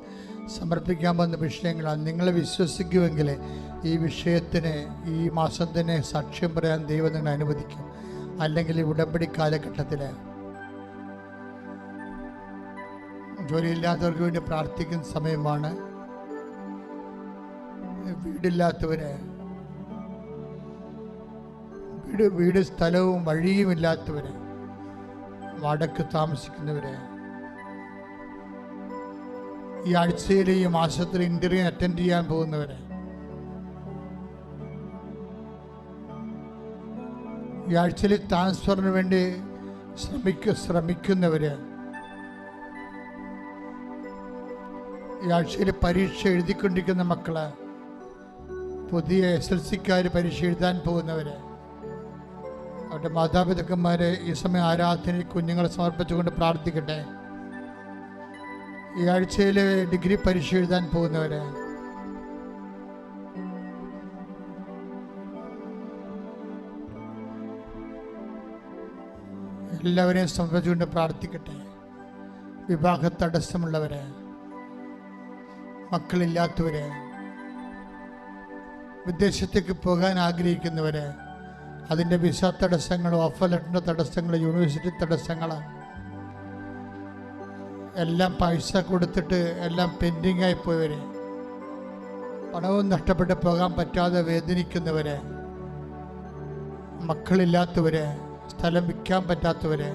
Speaker 1: സമർപ്പിക്കാൻ പോകുന്ന വിഷയങ്ങളാണ്. നിങ്ങൾ വിശ്വസിക്കുമെങ്കിൽ ഈ വിഷയത്തിന് ഈ മാസം തന്നെ സാക്ഷ്യം പറയാൻ ദൈവം നിങ്ങൾ അനുവദിക്കും. അല്ലെങ്കിൽ ഉടമ്പടി കാലഘട്ടത്തിൽ ജോലിയില്ലാത്തവർക്ക് വേണ്ടി പ്രാർത്ഥിക്കുന്ന സമയമാണ്. വീടില്ലാത്തവര്, വീട് സ്ഥലവും വഴിയുമില്ലാത്തവര്, വാടകയ്ക്ക് താമസിക്കുന്നവര്, ഈ ആഴ്ചയിൽ ഈ മാസത്തിൽ ഇന്റർവ്യൂ അറ്റൻഡ് ചെയ്യാൻ പോകുന്നവര്, ഈ ആഴ്ചയിൽ ട്രാൻസ്ഫറിന് വേണ്ടി ശ്രമിക്കുന്നവര്, ഈ ആഴ്ചയിൽ പരീക്ഷ എഴുതിക്കൊണ്ടിരിക്കുന്ന മക്കള്, പുതിയ SLCക്കാർ പരീക്ഷ എഴുതാൻ പോകുന്നവര്, അവരുടെ മാതാപിതാക്കന്മാരെ ഈ സമയം ആരാധനയിൽ കുഞ്ഞുങ്ങളെ സമർപ്പിച്ചുകൊണ്ട് പ്രാർത്ഥിക്കട്ടെ. ഈ ആഴ്ചയിൽ ഡിഗ്രി പരീക്ഷ എഴുതാൻ പോകുന്നവര്, എല്ലാവരെയും സമർപ്പിച്ചുകൊണ്ട് പ്രാർത്ഥിക്കട്ടെ. വിവാഹ തടസ്സമുള്ളവര്, മക്കളില്ലാത്തവര്, വിദേശത്തേക്ക് പോകാൻ ആഗ്രഹിക്കുന്നവര്, അതിൻ്റെ വിസ തടസ്സങ്ങൾ, ഓഫർ ലെറ്ററിൻ്റെ തടസ്സങ്ങൾ, യൂണിവേഴ്സിറ്റി തടസ്സങ്ങൾ, എല്ലാം പൈസ കൊടുത്തിട്ട് എല്ലാം പെൻഡിങ് ആയി പോയവര്, പണവും നഷ്ടപ്പെട്ട് പോകാൻ പറ്റാതെ വേദനിക്കുന്നവര്, മക്കളില്ലാത്തവര്, സ്ഥലം വിൽക്കാൻ പറ്റാത്തവര്,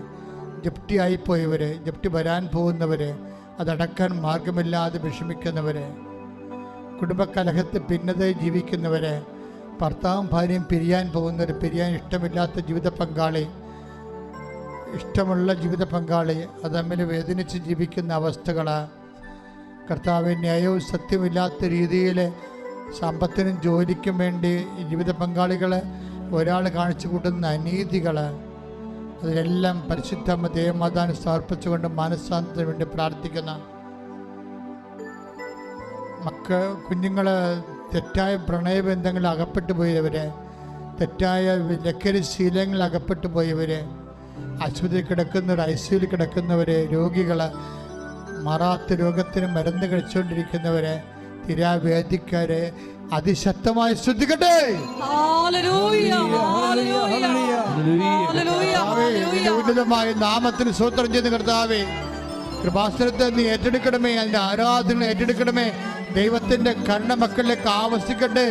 Speaker 1: ജപ്തി ആയിപ്പോയവര്, ജപ്തി വരാൻ പോകുന്നവര്, അതടക്കാൻ മാർഗമില്ലാതെ വിഷമിക്കുന്നവര്, കുടുംബകലഹത്തിൽ ഭിന്നതയിൽ ജീവിക്കുന്നവര്, ഭർത്താവും ഭാര്യയും പിരിയാൻ പോകുന്നവർ, പിരിയാൻ ഇഷ്ടമില്ലാത്ത ജീവിത പങ്കാളി, ഇഷ്ടമുള്ള ജീവിത പങ്കാളി, അത് തമ്മിൽ വേദനിച്ച് ജീവിക്കുന്ന അവസ്ഥകൾ, കർത്താവ് ന്യായവും സത്യമില്ലാത്ത രീതിയിൽ സമ്പത്തിനും ജോലിക്കും വേണ്ടി ജീവിത പങ്കാളികൾ ഒരാൾ കാണിച്ചു കൂട്ടുന്ന അനീതികൾ, അതിലെല്ലാം പരിശുദ്ധ ദേവമാതാവിനെ സമർപ്പിച്ചുകൊണ്ട് മനസ്സാന്തത്തിന് വേണ്ടി പ്രാർത്ഥിക്കുന്ന കുഞ്ഞുങ്ങൾ, തെറ്റായ പ്രണയബന്ധങ്ങളിൽ അകപ്പെട്ടു പോയവര്, തെറ്റായ ലഹരി ശീലങ്ങളിൽ അകപ്പെട്ടു പോയവര്, ആശുപത്രിയിൽ കിടക്കുന്നവർ, ICUയിൽ കിടക്കുന്നവര്, രോഗികൾ, മാറാത്ത രോഗത്തിന് മരുന്ന് കഴിച്ചുകൊണ്ടിരിക്കുന്നവര്, തിരാവേദിക്കാര് അതിശക്തമായി ശ്രദ്ധിക്കട്ടെ. ഉന്നതമായ നാമത്തിന് സ്തോത്രം ചെയ്യുന്ന കർത്താവേ, കൃപാസനത്തെ നീ ഏറ്റെടുക്കണമേ, അതിൻ്റെ ആരാധന ഏറ്റെടുക്കണമേ. ദൈവത്തിൻ്റെ കരുണ മക്കളിലേക്ക് ആവശ്യിക്കട്ടെ,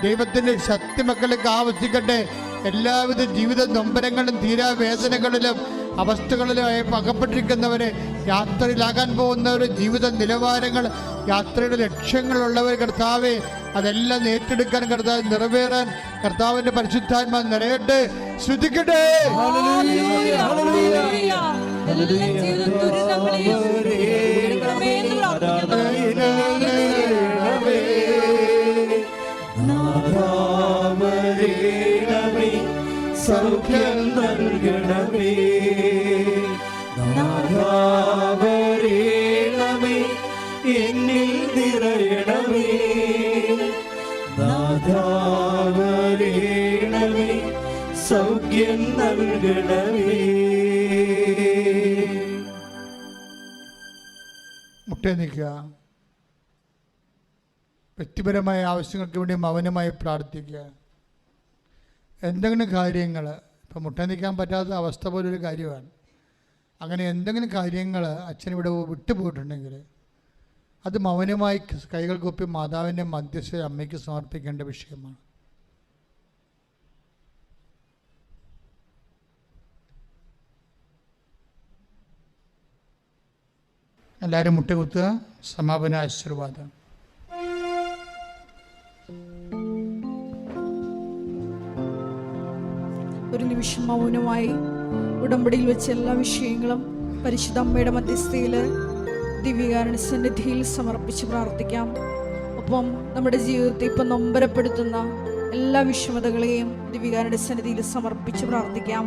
Speaker 1: ദൈവത്തിൻ്റെ ശക്തി മക്കളിലേക്ക് ആവശ്യിക്കട്ടെ. എല്ലാവിധ ജീവിത നൊമ്പരങ്ങളും തീരാവേദനകളിലും അവസ്ഥകളിലുമായി അകപ്പെട്ടിരിക്കുന്നവരെ, യാത്രയിലാകാൻ പോകുന്നവർ, ജീവിത നിലവാരങ്ങൾ, യാത്രയുടെ ലക്ഷ്യങ്ങളുള്ളവർ, കർത്താവെ അതെല്ലാം ഏറ്റെടുക്കാൻ, കർത്താവ് നിറവേറാൻ കർത്താവിന്റെ പരിശുദ്ധാത്മാ നിറയട്ടെ. ശ്രദ്ധിക്കട്ടെ.
Speaker 4: സൗഖ്യം നൽകണമേ, നാഥാവരേണമേ, എന്നിൽ നിറയണമേ, നാഥാവരേണമേ, സൗഖ്യം നൽകണമേ.
Speaker 1: മുട്ടേ നിൽക്കുക. വ്യക്തിപരമായ ആവശ്യങ്ങൾക്ക് വേണ്ടി മൗനമായി പ്രാർത്ഥിക്കുക. എന്തെങ്കിലും കാര്യങ്ങൾ, ഇപ്പം മുട്ട നിൽക്കാൻ പറ്റാത്ത അവസ്ഥ പോലൊരു കാര്യമാണ്. അങ്ങനെ എന്തെങ്കിലും കാര്യങ്ങൾ അച്ഛനിവിടെ വിട്ടുപോയിട്ടുണ്ടെങ്കിൽ അത് മൗനമായി കൈകൾ കൂപ്പി മാതാവിൻ്റെ മധ്യസ്ഥ അമ്മയ്ക്ക് സമർപ്പിക്കേണ്ട വിഷയമാണ്. എല്ലാവരും മുട്ടുകുത്തുക. സമാപന ആശീർവാദം.
Speaker 2: ഒരു നിമിഷം മൗനമായി ഉടമ്പടിയിൽ വെച്ച എല്ലാ വിഷയങ്ങളും പരിശുദ്ധ അമ്മയുടെ മധ്യസ്ഥയിൽ ദിവ്യകാരുണ്യ സന്നിധിയിൽ സമർപ്പിച്ച് പ്രാർത്ഥിക്കാം. ഒപ്പം നമ്മുടെ ജീവിതത്തെ ഇപ്പം നൊമ്പരപ്പെടുത്തുന്ന എല്ലാ വിഷമതകളെയും ദിവ്യകാരുണ്യ സന്നിധിയിൽ സമർപ്പിച്ച് പ്രാർത്ഥിക്കാം.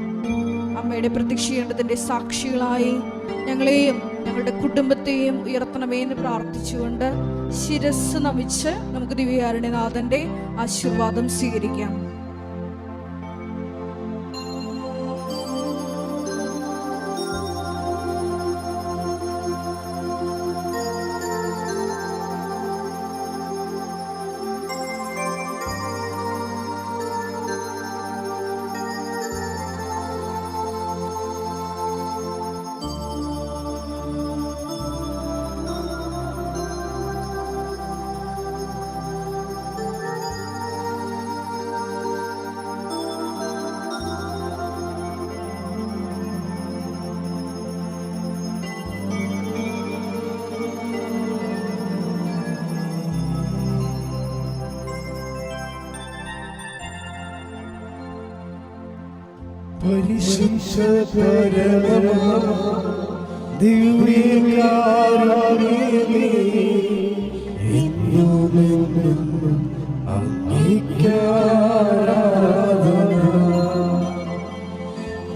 Speaker 2: അമ്മയുടെ പ്രത്യക്ഷീകരണത്തിൻ്റെ സാക്ഷികളായി ഞങ്ങളെയും ഞങ്ങളുടെ കുടുംബത്തെയും ഉയർത്തണമേ എന്ന് പ്രാർത്ഥിച്ചുകൊണ്ട് ശിരസ് നമിച്ച് നമുക്ക് ദിവ്യകാരുണ്യനാഥൻ്റെ ആശീർവാദം സ്വീകരിക്കാം.
Speaker 4: പരിശുദ്ധ പരമ ദിവ്യകാരുണ്യമേ, എന്നുമെന്നും അങ്ങേയ്ക്കാരാധന.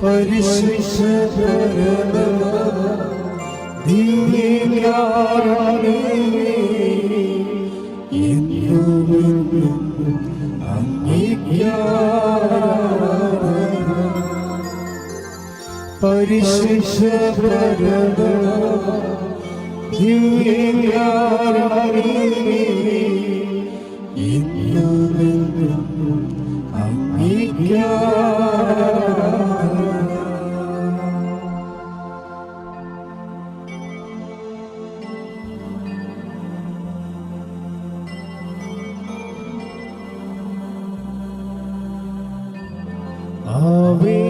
Speaker 4: പരിശുദ്ധ പരമ ദിവ്യകാരുണ്യമേ, എന്നുമെന്നും അങ്ങേയ്ക്കാരാധന. പരിശുദ്ധ പരമ ദിവ്യകാരുണ്യമേ, എന്നുമെന്നും അങ്ങേയ്ക്കാരാധന. ആവേ